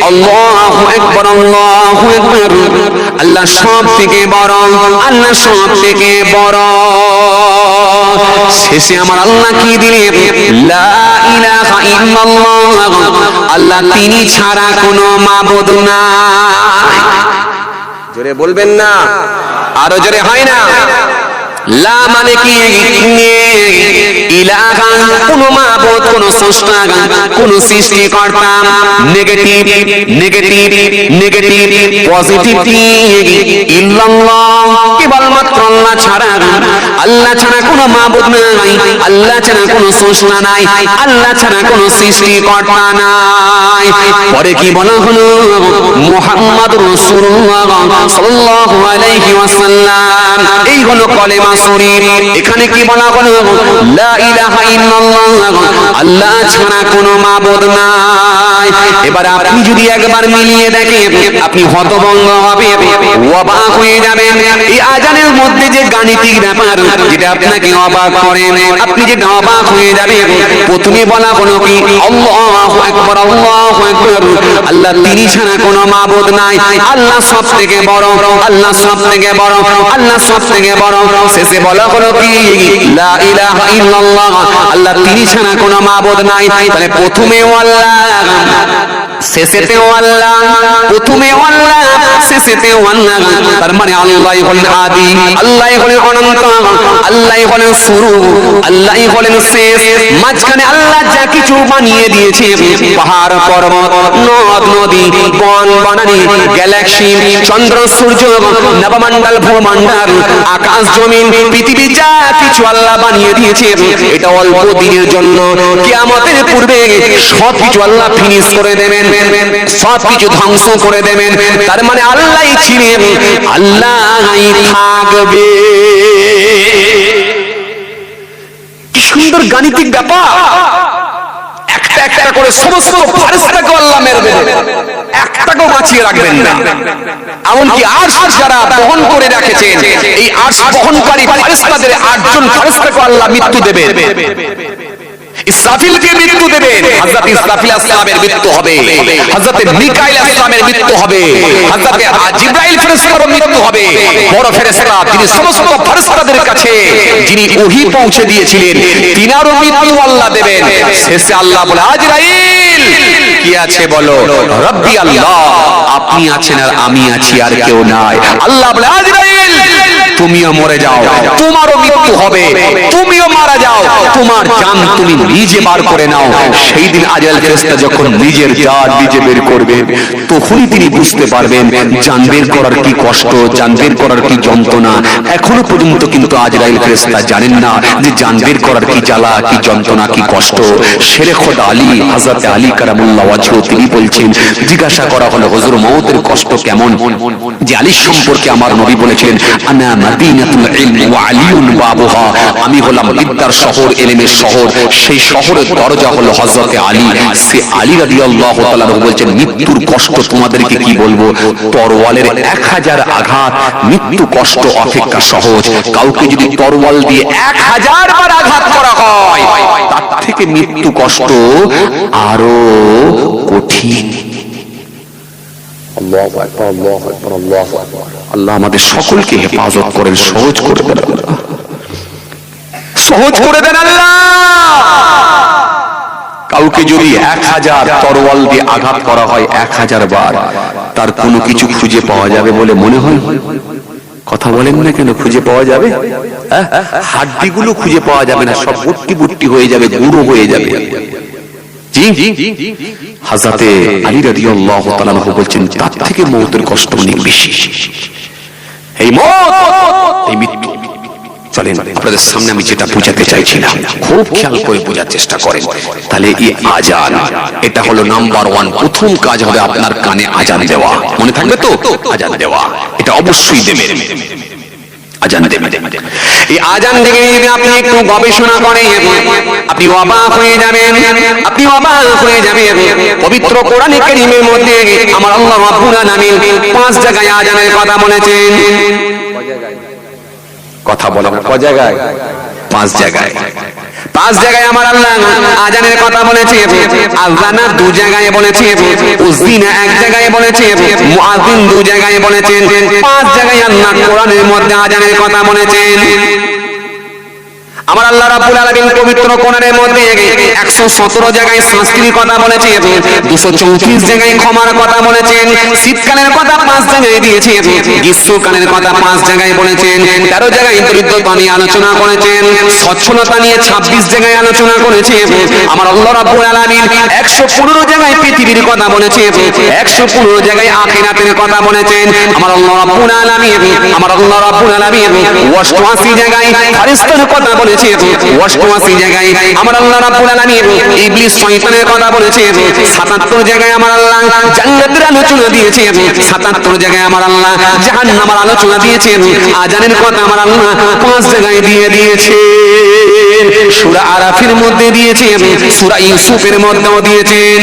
আল্লাহু আকবার, আল্লাহু আকবার, আল্লাহ সব থেকে বড়, আল্লাহ সব থেকে বড়। শেষে আমার আল্লাহ কি দিলেন? লা ইলাহা ইল্লাল্লাহ, আল্লাহ তিনি ছাড়া কোনো মাবুদ নাই। জোরে বলবেন না, আরো জোরে হয় না? লা মানে কি? ইলাহা কোন মাবুদ, কোন স্রষ্টা, কোন সৃষ্টিকর্তা। নেগেটিভ নেগেটিভ নেগেটিভ, পজিটিভ ইল্লাল্লাহ, কেবলমাত্র আল্লাহ ছাড়া, আল্লাহ ছাড়া কোনো মাবুদ নাই, আল্লাহ ছাড়া কোনো স্রষ্টা নাই, আল্লাহ ছাড়া কোনো সৃষ্টিকর্তা নাই। পরে কি বলা হলো? মুহাম্মাদুর রাসূলুল্লাহ সাল্লাল্লাহু আলাইহি ওয়াসাল্লাম, এই হলো কলেমা শরীফ। এখানে কি বলা হলো? লা ইলাহা ইল্লাল্লাহ, আল্লাহ ছাড়া কোনো মাবুদ নাই। এবার আপনি যদি একবার মিলিয়ে দেখেন, আপনি হতভম্ব হবেন, অবাক হয়ে যাবেন। এই আজানের মধ্যে যে গাণিতিক ব্যাপার, যেটা আপনাকে অবাক করে, আপনি যেটা অবাক হয়ে যাবেন। প্রথমে বলা হলো কি? আল্লাহু আকবার, আল্লাহু আকবার, আল্লাহ তিনি ছাড়া কোনো মাবুদ নাই, আল্লাহ সব থেকে বড়, আল্লাহ সব থেকে বড়, আল্লাহ সব থেকে বড়। শেষে বলা হলো কি? লা ইলাহা ইল্লাল্লাহ, আল্লাহ তিনি ছাড়া কোনো মাবুদ নাই। তাহলে প্রথমেও আল্লাহ, শেষেতেও আল্লাহ, প্রথমেও আল্লাহ, শেষেতেও আল্লাহ। তার মানে আল্লাহই হলেন আদি, আল্লাহই হলেন অনন্ত, আল্লাহই হলেন শুরু, আল্লাহই হলেন শেষ। মাঝখানে আল্লাহ যা কিছু বানিয়ে দিয়েছে, পাহাড় পর্বত, নদ নদী, বন বনানী, গ্যালাক্সি, চন্দ্র সূর্য, নবমণ্ডল ভূমণ্ডল, আকাশ জমিন, পৃথিবী, যা কিছু আল্লাহ বানিয়ে দিয়েছে, এটা অল্প দিনের জন্য। কিয়ামতের পূর্বে সব কিছু আল্লাহ ফিনিশ করে দেবেন, সব কিছু ধ্বংস করে দেবেন। তার মানে আল্লাহই ছিলেন, আল্লাহই থাকবে। কি সুন্দর গাণিতিক ব্যাপার! একটা একটা করে সমস্ত ফেরেশতাকে আল্লাহ মেরবে, একটাকেও বাঁচিয়ে রাখবেন না। এমনকি আরশ যারা বহন করে রেখেছেন, এই আরশ বহনকারী ফেরেশতাদের 8 জন ফেরেশতাকে আল্লাহ মৃত্যু দেবেন। ইসরাফিলকে মৃত্যু দেবেন, হযরত ইসরাফিল আসলামের মৃত্যু হবে, হযরত মিকাইল আসলামের মৃত্যু হবে, হযরত জিবরাইল ফেরেশতার মৃত্যু হবে। বড় ফেরেশতা যিনি সমস্ত ফেরেশতাদের কাছে যিনি ওহী পৌঁছে দিয়েছিলেন, তিনারও মৃত্যু আল্লাহ দেবেন। শেষে আল্লাহ বলে, আজরাইল কি আছে বলো? রব্বি আল্লাহ, আপনি আছেন আর আমি আছি, আর কেউ নাই। আল্লাহ বলে, আজরাইল তুমিও মরে যাও, তোমারও মৃত্যু হবে, তুমিও মারা যাও, তোমার জান তুমি নিজে বার করে নাও। সেই দিন আজরাইল ফেরেশতা যখন নিজের জান নিজে বের করবেন, তখনই তিনি বুঝতে পারবেন জান বের করার কি কষ্ট, জান বের করার কি যন্ত্রণা। এখনো পর্যন্ত কিন্তু আজরাইল ফেরেশতা জানেন না যে জান বের করার কি জ্বালা, কি যন্ত্রণা, কি কষ্ট। শেরে খোদা আলী, হযরত আলী কারামুল্লাহ ওয়াজহু, তিনি বলছেন, জিজ্ঞাসা করা হলো, হুজুর মওতের কষ্ট কেমন? যে আলীর সম্পর্কে আমার নবী বলেছিলেন, আনা মাদিনাতুল ইলম ওয়া আলিউন বাবুহা, আমি হলাম বিদ্যার শহর, এলেমের শহর, সেই শহরের দরজা হলো হযরতে আলী। সে আলী রাদিয়াল্লাহু তাআলা বলছেন, মৃত্যুর কষ্ট তোমাদেরকে কি বলবো, তরওয়ালের 1000 আঘাত মৃত্যু কষ্ট অপেক্ষা সহজ। কাউকে যদি তরওয়াল দিয়ে 1000 বার আঘাত করা হয়, তার থেকে মৃত্যু কষ্ট আরো কঠিন। আল্লাহু আকবার, আল্লাহু আকবার, আল্লাহু আকবার। আল্লাহ আমাদের সকলকে হেফাজত করেন, সহজ করে দেন আল্লাহ, সহজ করে দেন আল্লাহ। কাউকে যদি 1000 তরোয়াল দিয়ে আঘাত করা হয় 1000 বার, তার কোনো কিছু খুঁজে পাওয়া যাবে বলে মনে হয়? কথা বলেন না কেন? খুঁজে পাওয়া যাবে? হাড্ডিগুলো খুঁজে পাওয়া যাবে না, সব বুট্টি বুট্টি হয়ে যাবে, গুঁড়ো হয়ে যাবে। হযরতে আলী রাদিয়াল্লাহু তাআলা বলছেন, তার থেকে মওতের কষ্ট অনেক বেশি। এই মওত, এই মৃত্যু। চলেন আপনাদের সামনে আমি যেটা বোঝাতে চাইছিলাম খুব খেয়াল করে বোঝার চেষ্টা করেন। তাহলে এই আজান, এটা হলো নাম্বার 1, প্রথম কাজ হবে আপনার কানে আজান দেওয়া। মনে থাকবে তো? আজান দেওয়া, এটা অবশ্যই দেবেন, আজান দেবেন। এই আজান থেকে যদি আপনি একটু গবেষণা করেন, আপনি অবাক হয়ে যাবেন, আপনি অবাক হয়ে যাবেন। পবিত্র কোরআনে কারীমের মধ্যে আমার আল্লাহ রাব্বুল আলামিন 5 জায়গায় আজানের কথা বলেছেন। কথা বলেন, কয় জায়গায়? 5 জায়গায়। 5 জায়গায় আমার আল্লাহ আজানের কথা বলেছে। আযানা 2 জায়গায় বলেছে, উযিনা 1 জায়গায় বলেছে, মুআযিন 2 জায়গায় বলেছেন। 5 জায়গায় আল্লাহ কোরআনের মধ্যে আজানের কথা বলেছেন। আমার আল্লাহ রাব্বুল আলামিন পবিত্র কোরআনের মধ্যে 117 জায়গায় শাস্তির কথা বলেছে, 234 জায়গায় ক্ষমার কথা বলেছেন, শীতকালের কথা 5 জায়গায় দিয়েছেন, গ্রীষ্মকালের কথা 5 জায়গায় বলেছেন, 13 জায়গায় দরিদ্রতা নিয়ে আলোচনা করেছেন, সচ্ছলতা নিয়ে 26 জায়গায় আলোচনা করেছেন। আমার আল্লাহ রাব্বুল আলামিন 115 জায়গায় পৃথিবীর কথা বলেছেন, 115 জায়গায় আখিরাতের কথা বলেছেন। আমার আল্লাহ রাব্বুল আলামিন 88 জায়গায় ফেরেশতার কথা বলেছেন, 88 জায়গায় আমার আল্লাহ রাব্বুল আলামিন ইবলিস শয়তানের কথা বলেছেন, 77 জায়গায় আমার আল্লাহ জান্নাতের আলোচনা দিয়েছেন, 77 জায়গায় আমার আল্লাহ জাহান্নামের আলোচনা দিয়েছেন। আজানের কথা আমার আল্লাহ 5 জায়গায় দিয়ে দিয়েছেন। সূরা আরাফের মধ্যে দিয়েছেন, সূরা ইউসুফের মধ্যেও দিয়েছেন।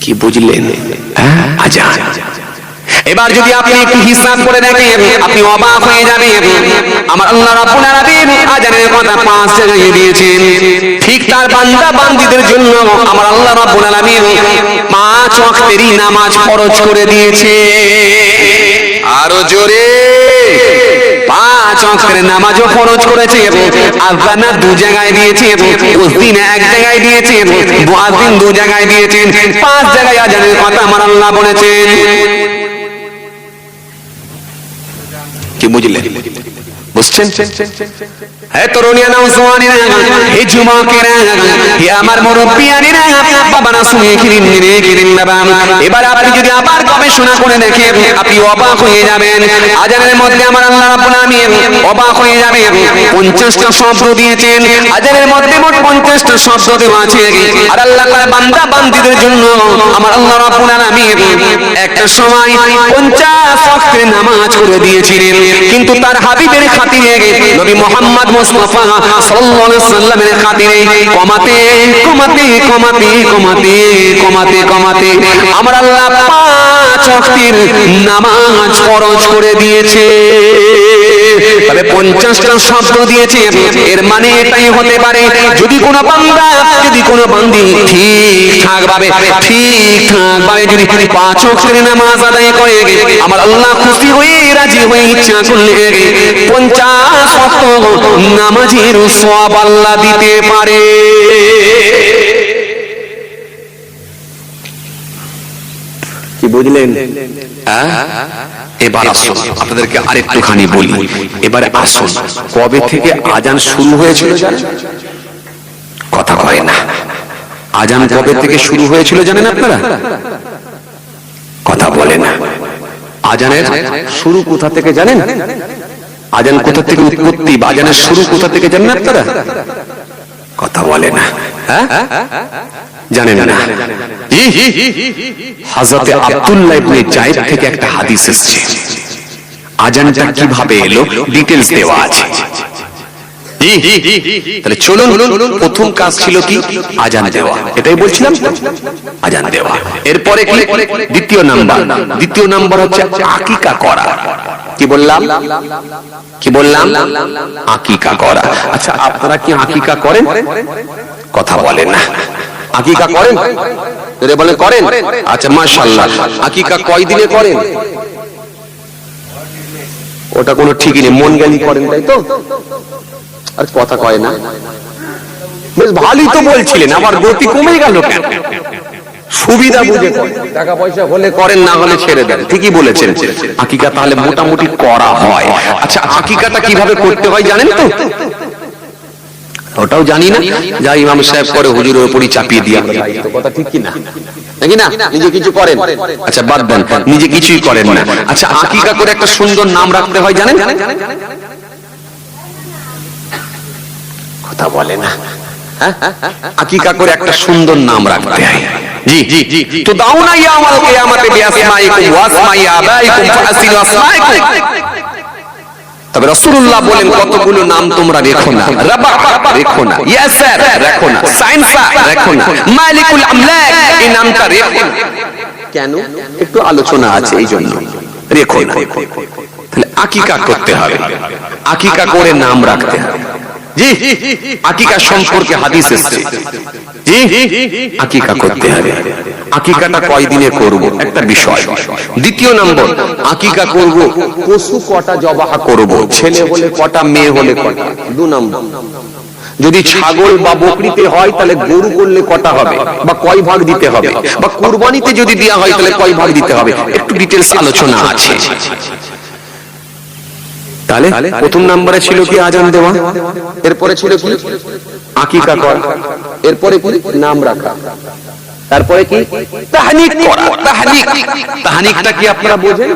কি বুঝলেন? আজান। এবার যদি আপনি একটু হিসাব করে দেখেন, আপনি অবাক হয়ে যাবেন। আমার আল্লাহ রাব্বুল আলামিন আজানের কথা 5 জায়গায় দিয়েছেন। ঠিক তার বান্দা বান্দীদের জন্য আমার আল্লাহ রাব্বুল আলামিন 5 ওয়াক্তেরই নামাজ ফরজ করে দিয়েছে। আরো জোরে, 5 ওয়াক্তের নামাজও ফরজ করেছে। আযানা 2 জায়গায় দিয়েছে, উযিনা 1 জায়গায় দিয়েছে, মুআযিন 2 জায়গায় দিয়েছেন। 5 জায়গায় আজানের কথা আমার আল্লাহ বলেছেন। কি বুঝলেন? বুঝছেন? হে তরুণিয়া, নওজওয়ানেরা, হে যুবকেরা, হে আমার মুরব্বিয়ানেরা, বাবারা শুনে কিরিন বাবা। এবার আপনি যদি আবার গবেষণা করে দেখেন, আপনি অবাক হয়ে যাবেন। আজানের মধ্যে আমার আল্লাহ রাব্বুল আলামিন অবাক হয়ে যাবেন। 50টা শব্দ দিয়েছেন। আজানের মধ্যে মোট 50টা শব্দ দেওয়া আছে। আর আল্লাহ তাআলা বান্দা বান্দীদের জন্য আমার আল্লাহ রাব্বুল আলামিন একটা সময় 50 ওয়াক্তের নামাজ করে দিয়েছিলেন। কিন্তু তার হাবিবের খাতিরে, নবী মুহাম্মদ মুস্তাফা সাল্লাল্লাহু আলাইহি ওয়াসাল্লামের খাতিরে কমাতে কমাতে কমাতে কমাতে কমাতে কমাতে আমার আল্লাহ 5 ওয়াক্তের নামাজ ফরজ করে দিয়েছে। তবে 50টা শব্দ দিয়েছে, এর মানে এটাই হতে পারে যদি কোনো বান্দা, যদি কোনো বান্দি ঠিকঠাক ভাবে যদি 5 ওয়াক্তের নামাজ আদায় করে, আমার আল্লাহ খুশি হয়ে রাজি হয়ে ইচ্ছা করলে 50 ওয়াক্ত নামাজের সওয়াব আল্লাহ দিতে পারে। কি বুঝলেন? এবার আসুন আপনাদেরকে আরেকটুখানি বলি। এবারে আসুন, কবে থেকে আজান শুরু হয়েছিল জানেন? কথা কয় না। আজান কবে থেকে শুরু হয়েছিল জানেন আপনারা? কথা বলে না। আজানের শুরু কোথা থেকে জানেন? আজান কোথা থেকে উৎপত্তি, আজানের শুরু কোথা থেকে জানেন আপনারা? কথা বলে না। জানেন না? হযরতে আব্দুল্লাহ ইবনে যায়েদ থেকে একটা হাদিস এসেছে। আজানটা কিভাবে এলো ডিটেইলস দেওয়া আছে। তাহলে চলুন, প্রথম কাজ ছিল কি? আজান দেওয়া। এটাই বলছিলাম, আজান দেওয়া। এরপরে কি? দ্বিতীয় নাম্বার হচ্ছে আকিকা করা। কি বললাম? আকিকা করা। আচ্ছা, আপনারা কি আকিকা করেন? কথা বলেন না। আকিকা করেন? বলে করেন। আচ্ছা, মাশাআল্লাহ। আকিকা কয় দিনে করেন? ওটা কোনো ঠিকই নেই, মন জ্ঞানী করেন, তাই তো? আর কথা কয় না। বেশ ভালোই তো বলছিলেন, আবার গতি কমে গেল কেন? সুবিধা বুঝে করেন, টাকা পয়সা হলে করেন, না হলে ছেড়ে দেন। ঠিকই বলেছেন। আকিকা তাহলে মোটামুটি করা হয়। আচ্ছা, আকিকাটা কিভাবে করতে হয় জানেন তো? ওটাও জানি না, যা ইমাম সাহেব করে হুজুরের উপরই চাপিয়ে দিয়া। কথা ঠিক কি না? নাকি না? নিজে কিছু করেন? আচ্ছা, বাদ দেন, নিজে কিছুই করেন না। আচ্ছা, আকিকা করে একটা সুন্দর নাম রাখতে হয় জানেন? কথা বলে না। আকিকা করে একটা সুন্দর নাম রাখতে হয়। জি জি জি। তো দাউনা ইয়াউমাল কিয়ামাতি বিআসমাইকুম ওয়া আসমাই আবাইকুম ফাসিলু আসমাইকুম। তবে রাসূলুল্লাহ বলেন, কতগুলো নাম তোমরা রেখো না। রাবা রেখো না, ইয়াসার রেখো না, সাইনসা রেখো না, মালিকুল আমলাক এই নামটা রেখো না। কেন? একটু আলোচনা আছে, এই জন্য রেখো না। তাহলে আকিকা করতে হবে, আকিকা করে নাম রাখতে হবে। জি, আকিকা সম্পর্কে হাদিস এসেছে। জি, আকিকা করতে হবে। আকিকাটা কয় দিনে করব একটা বিষয়। দ্বিতীয় নম্বর, আকিকা করব পশু কটা জবাহ করব, ছেলে হলে কটা, মেয়ে হলে কটা। 2 নম্বর, যদি ছাগল বা বকরিতে হয় তাহলে গরু করলে কটা হবে বা কয় ভাগ দিতে হবে, বা কুরবানিতে যদি দেয়া হয় তাহলে কয় ভাগ দিতে হবে, একটু ডিটেইলস আলোচনা আছে। তাহলে প্রথম নম্বরে ছিল কি? আজান দেওয়া। এরপরে ছিল কি? আকিকা করা। এরপরে কি? নাম রাখা। তারপরে কি? তাহনিক করা। তাহনিকটা কি আপনারা বোঝেন?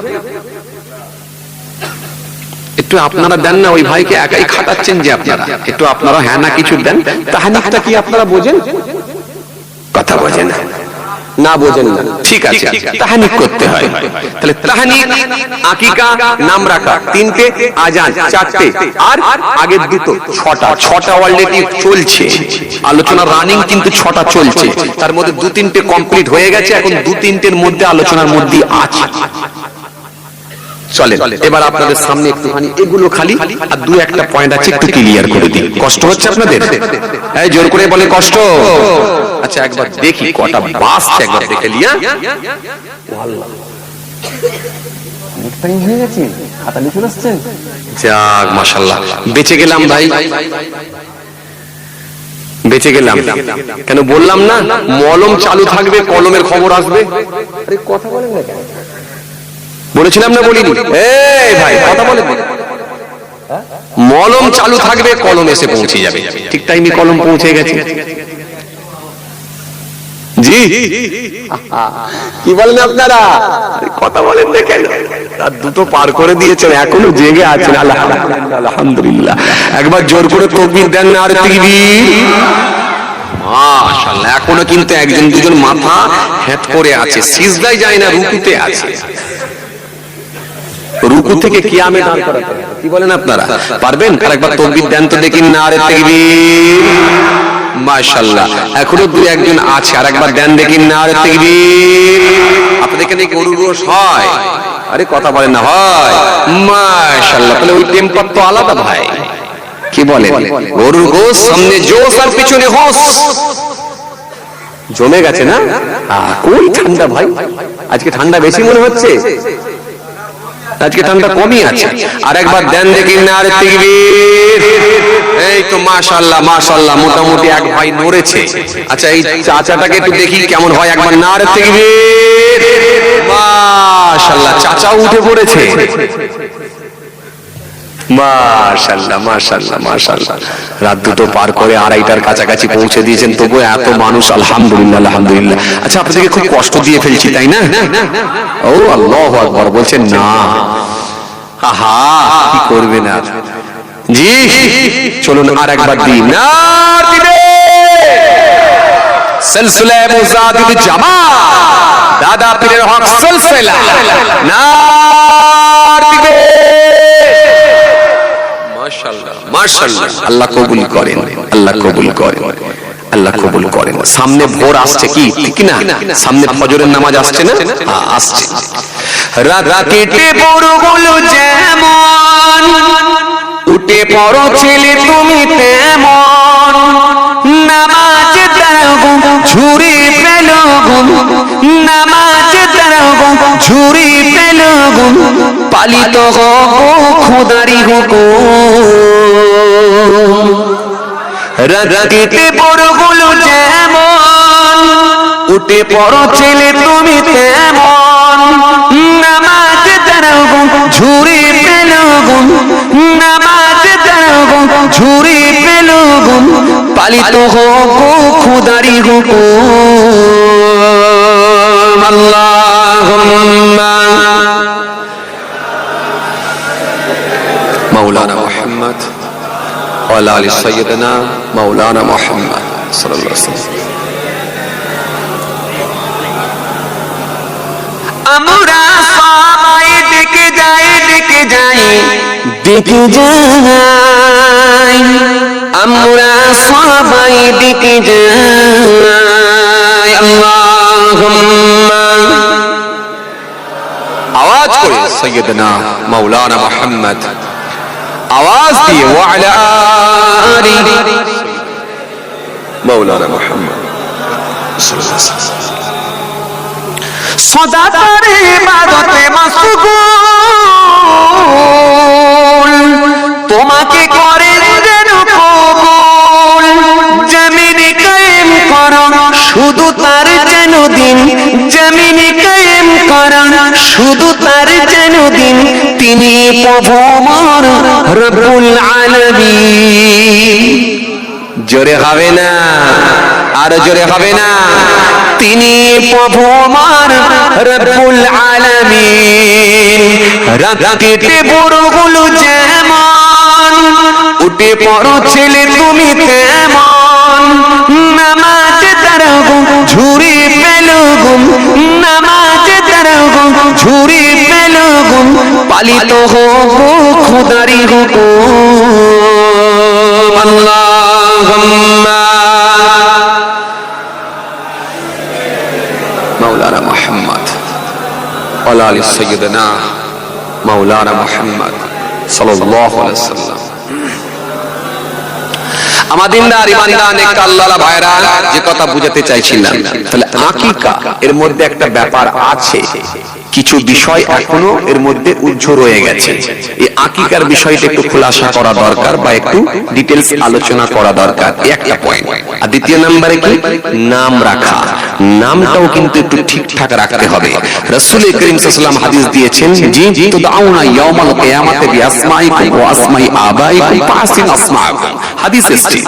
একটু আপনারা দেন না, ওই ভাইকে একাই খাটাচ্ছেন যে আপনারা। একটু আপনারা হ্যাঁ না কিছু দেন। তাহনিকটা কি আপনারা বোঝেন? কথা বোঝেন না, বোঝেন না। ঠিক আছে, তাহনিক করতে হয়। তাহলে তাহনিক, আকিকা, নাম রাখা, 3টে, আজান 4টে, আর আগের দুটো 6টা অলরেডি চলছে আলোচনা, রানিং কিন্তু 6টা চলছে। তার মধ্যে 2-3টে কমপ্লিট হয়ে গেছে, এখন 2-3টের মধ্যে আলোচনার মধ্যে আছে। চলেন এবার আপনাদের সামনে একটুখানি এগুলো খালি আর 2-1টা পয়েন্ট আছে, একটু ক্লিয়ার করে দিই। কষ্ট হচ্ছে আপনাদের? এই জোর করে বলে কষ্ট। আচ্ছা, একবার দেখি কটা বাসছে, একবার দেখে লিয়া। আল্লাহ, অনেক টাইম হয়ে গেছে, খাতা লিখে আসছেন। যাক, মাশাআল্লাহ, বেঁচে গেলাম ভাই, বেঁচে গেলাম। কেন বললাম না, মলম চালু থাকবে, কলমের খবর আসবে। আরে কথা বলেন না কেন? বলেছিলাম না, বলিনি? এই ভাই, কথা বলেন। মলম চালু থাকবে, কলম এসে পৌঁছে যাবে। ঠিক টাইমে কলম পৌঁছে গেছে। জি, কি বলেন আপনারা? কথা বলেন না কেন? রাত 2টো পার করে দিয়েছেন, এখনো জেগে আছেন। আলহামদুলিল্লাহ। একবার জোর করে তাকবীর দেন না, আর তাকবীর। মাশাআল্লাহ, এখনো কিন্তু 1-2জন মাথা হেঁট করে আছে, সিজদায় যায় না, রুকুতে আছে। রুকু থেকে কিয়ামে দাঁড় করাতে হবে। কি বলেন আপনারা? পারবেন? আরেকবার তাকবীর দেন তো দেখি, নারে তাকবীর। মাশাআল্লাহ, এখনো 2-1জন আছে, আরেকবার দেন দেখি, নারে তাকবীর। আপনাদের এখানে গরুর গোশ হয়? আরে কথা বলেন না, হয়? মাশাআল্লাহ, তাহলে ওই টেম্পার তো আলাদা ভাই। কি বলেন? গরুর গোশ, সামনে জোশ আর পিছনে হোশ। জমে গেছে না? কোন ঠান্ডা ভাই, আজকে ঠান্ডা বেশি মনে হচ্ছে, আজকে ঠান্ডা কমই আছে। আর একবার দেন দেখি, নারে তাকবীর। এই তো মাশাআল্লাহ, মাশাআল্লাহ, মোটামুটি এক ভাই নড়েছে। আচ্ছা, এই চাচাটাকে একটু দেখি কেমন হয়, একবার নারে তাকবীর। মাশাআল্লাহ, চাচাও উঠে পড়েছে। মাশাআল্লাহ, মাশাআল্লাহ, মাশাআল্লাহ। রাত 2টো পার করে 2:30টার কাছাকাছি পৌঁছে দিয়েছেন, তবু এত মানুষ, আলহামদুলিল্লাহ, আলহামদুলিল্লাহ। আচ্ছা, আপনাদেরকে খুব কষ্ট দিয়ে ফেলছি তাই না? ও আল্লাহু আকবার বলছেন না, আহা, কি করবেন আর। জি, চলুন আর একবার দিন, নার দিবে সিলসিলা মুজাদ্দিদ জামাত, দাদা পীরের হক সিলসিলা, নার দিবে। মাশাআল্লাহ, আল্লাহ কবুল করেন, আল্লাহ কবুল করেন, আল্লাহ কবুল করেন। সামনে ভোর আসছে, কি ঠিক না? সামনে ফজরের নামাজ আসছে না? আসছে। রাত কেটে ভোরগুলো যেমন উঠে পড়ো ছেলে তুমি তেমন, নামাজ দাও ঝুরি পেল গুণ, নামাজ দাও ঝুরি পেল গুণ, পালিত হব খোদারি হুকুম। রাতে বড়গুলো যেমন উঠে পড়ো ছেলে তুমি তেমন, নামাজ দাও ঝুরি পেল গুণ, নামাজ দাও ঝুরি পেল গুণ, পালিত হব খোদারি হুকুম। আল্লাহুম্মা মাওলানা মুহাম্মদ ওয়া আলা আলি সাইয়্যিদিনা মাওলানা মুহাম্মদ সাল্লাল্লাহু আলাইহি ওয়াসাল্লাম। আমরা সবাই দেখে যাই, দেখে যাই, দেখে যাই, আমরা সবাই দেখে যাই। আল্লাহুম্মা আওয়াজ করে সাইয়্যিদিনা মাওলানা মুহাম্মদ, আওয়াজ দিয়ে ওয়া আলা আলি মাওলানা মুহাম্মদ সাল্লাল্লাহু আলাইহি ওয়াসাল্লাম। সদা তার ইবাদতে মাশগুল, তোমাকে করে যেন কবুল, জমিনে কায়েম করো শুধু তার যেন দিন, জমিনে কায়েম করো শুধু তার যেন দিন, তিনি প্রভু মোর রব্বুল আলামিন। জোরে হবে না, আর জোরে হবে না। তিনি প্রভু আমার রব্বুল আলামিন। রাতে ভোরগুলো যেমন উঠে পড়ো ছেলে তুমি তেমন, নামাজ দাও ঝুরি পেল গুণ, নামাজ দাও ঝুরি পেল গুণ, পালিত হব খোদারি হুকুম। আল্লাহুম্মা মাওলানা মুহাম্মদ ওয়া আলা আলি সাইয়্যিদিনা মাওলানা মুহাম্মদ সাল্লাল্লাহু আলাইহি ওয়াসাল্লাম। আমাদের ইমানদার নেককার আল্লাহর ভাইরা, যে কথা বুঝাতে চাইছিলাম, তাহলে আকীকা এর মধ্যে একটা ব্যাপার আছে, কিছু বিষয় এখনো এর মধ্যে উজ্জ্ব রয়ে গেছে। এই আকীকার বিষয়টা একটু খোলাসা করা দরকার, বা একটু ডিটেইলস আলোচনা করা দরকার, একটা পয়েন্ট। আর দ্বিতীয় নম্বরে কি, নাম রাখা, নামটাও কিন্তু একটু ঠিকঠাক রাখতে হবে। রাসূল করিম সাল্লাল্লাহু আলাইহি ওয়াসাল্লাম হাদিস দিয়েছেন, জি তুদআউনা ইয়াউমাল কিয়ামাতি বিআসমাইকুম ওয়া আসমাই আবাইকুম ফাসিন আসমাকুম। হাদিস এসেছে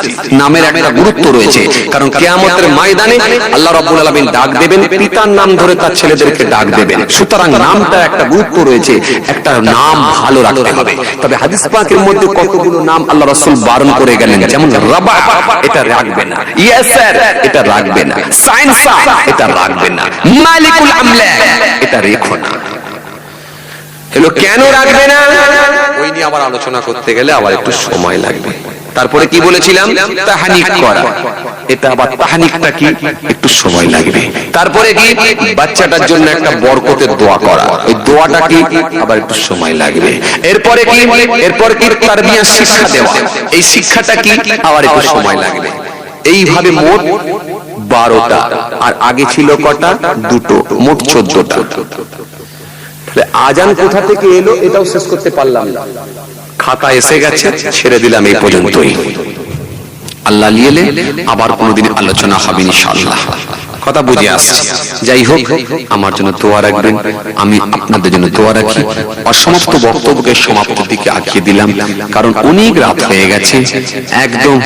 নামের একটা গুরুত্ব রয়েছে, কারণ কিয়ামতের ময়দানে আল্লাহ রাব্বুল আলামিন ডাক দেবেন, পিতার নাম ধরে তার ছেলেদেরকে ডাক দেবেন। সুতরাং নামটা একটা গুরুত্ব রয়েছে, একটা নাম ভালো রাখতে হবে। তবে হাদিস পাকের মধ্যে কতগুলো নাম আল্লাহ রাসূল বারণ করে গেলেন, যেমন রাবা, এটা রাখবে না, ইয়াসার, এটা রাখবে না, সাইনসা, এটা রাখবে না, মালিকুল আমলাক, এটা রেখো না। হলো কেন রাখবে না, ওই নিয়ে আবার আলোচনা করতে গেলে আবার একটু সময় লাগবে। তারপরে কি বলেছিলাম, তাহনিক করা, এটা আবার তাহনিকটা কি, একটু সময় লাগবে। তারপরে কি, বাচ্চাটার জন্য একটা বরকতের দোয়া করা, ওই দোয়াটা কি, আবার একটু সময় লাগবে। এরপরে কি, তারবিয়া শিক্ষা দেওয়া, এই শিক্ষাটা কি, আবার একটু সময় লাগবে। এইভাবে মোট 12টা, আর আগে ছিল কটা, 2টো, মোট 14টা। আজান কোথা থেকে এলো এটাও শেষ করতে পারলাম না, খাতা এসে গেছে, ছেড়ে দিলাম এই পর্যন্তই। আল্লাহ নিয়েলে আবার কোনোদিন আলোচনা হবে ইনশাআল্লাহ। কথা বুঝে আসছে। যাই হোক, আমার জন্য দোয়া রাখবেন, আমি আপনাদের জন্য দোয়া রাখি। অসমাপ্ত বক্তব্যকে সমাপ্তির দিকে আগিয়ে দিলাম, কারণ অনেক রাত হয়ে গেছে একদম।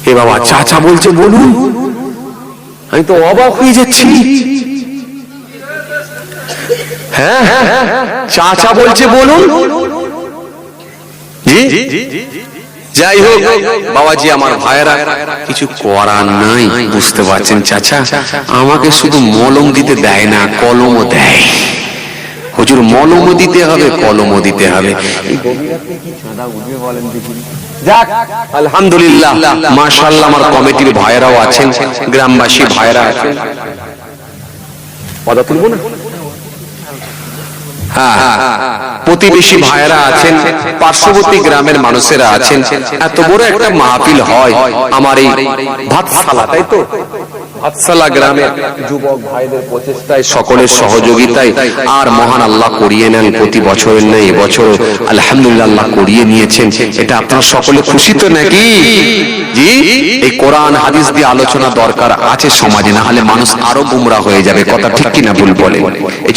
এ বাবা, চাচা বলছে বলুন, আমি তো অবাক হয়ে যাচ্ছি। হ্যাঁ, চাচা বলছে বলুন। যাই হোক বাবাজি, আমার ভাইয়েরা, কিছু করার নাই, বুঝতে পারছেন চাচা, আমাকে শুধু মলম দিতে দেয় না, কলমও দেয়। হুজুর মলমও দিতে হবে, কলমও দিতে হবে। এই গভীর রাতে কি চাঁদা উঠবে বলেন দেখি? যাক, আলহামদুলিল্লাহ, মাশাআল্লাহ, আমার কমিটির ভাইরাও আছেন, গ্রামবাসী ভাইরা আছেন। পদা তুলবো না? হ্যাঁ, প্রতিবেশী ভাইরা আছেন, পার্শ্ববর্তী গ্রামের মানুষেরা আছেন। এত বড় একটা মাহফিল হয় আমার এই ভাতশালা, তাই তো? ভাতশালা গ্রামের যুবক ভাইদের প্রচেষ্টায়, সকলের সহযোগিতায়, আর মহান আল্লাহ করিয়ে নেন প্রতি বছরের নেই এবছর আলহামদুলিল্লাহ আল্লাহ করিয়ে নিয়েছেন। এটা আপনারা সকলে খুশি তো নাকি? জি, এই কোরআন হাদিস দিয়ে আলোচনা দরকার আছে সমাজে, না হলে মানুষ আরো গুমরা হয়ে যাবে। কথা ঠিক কিনা ভুল বলে? এই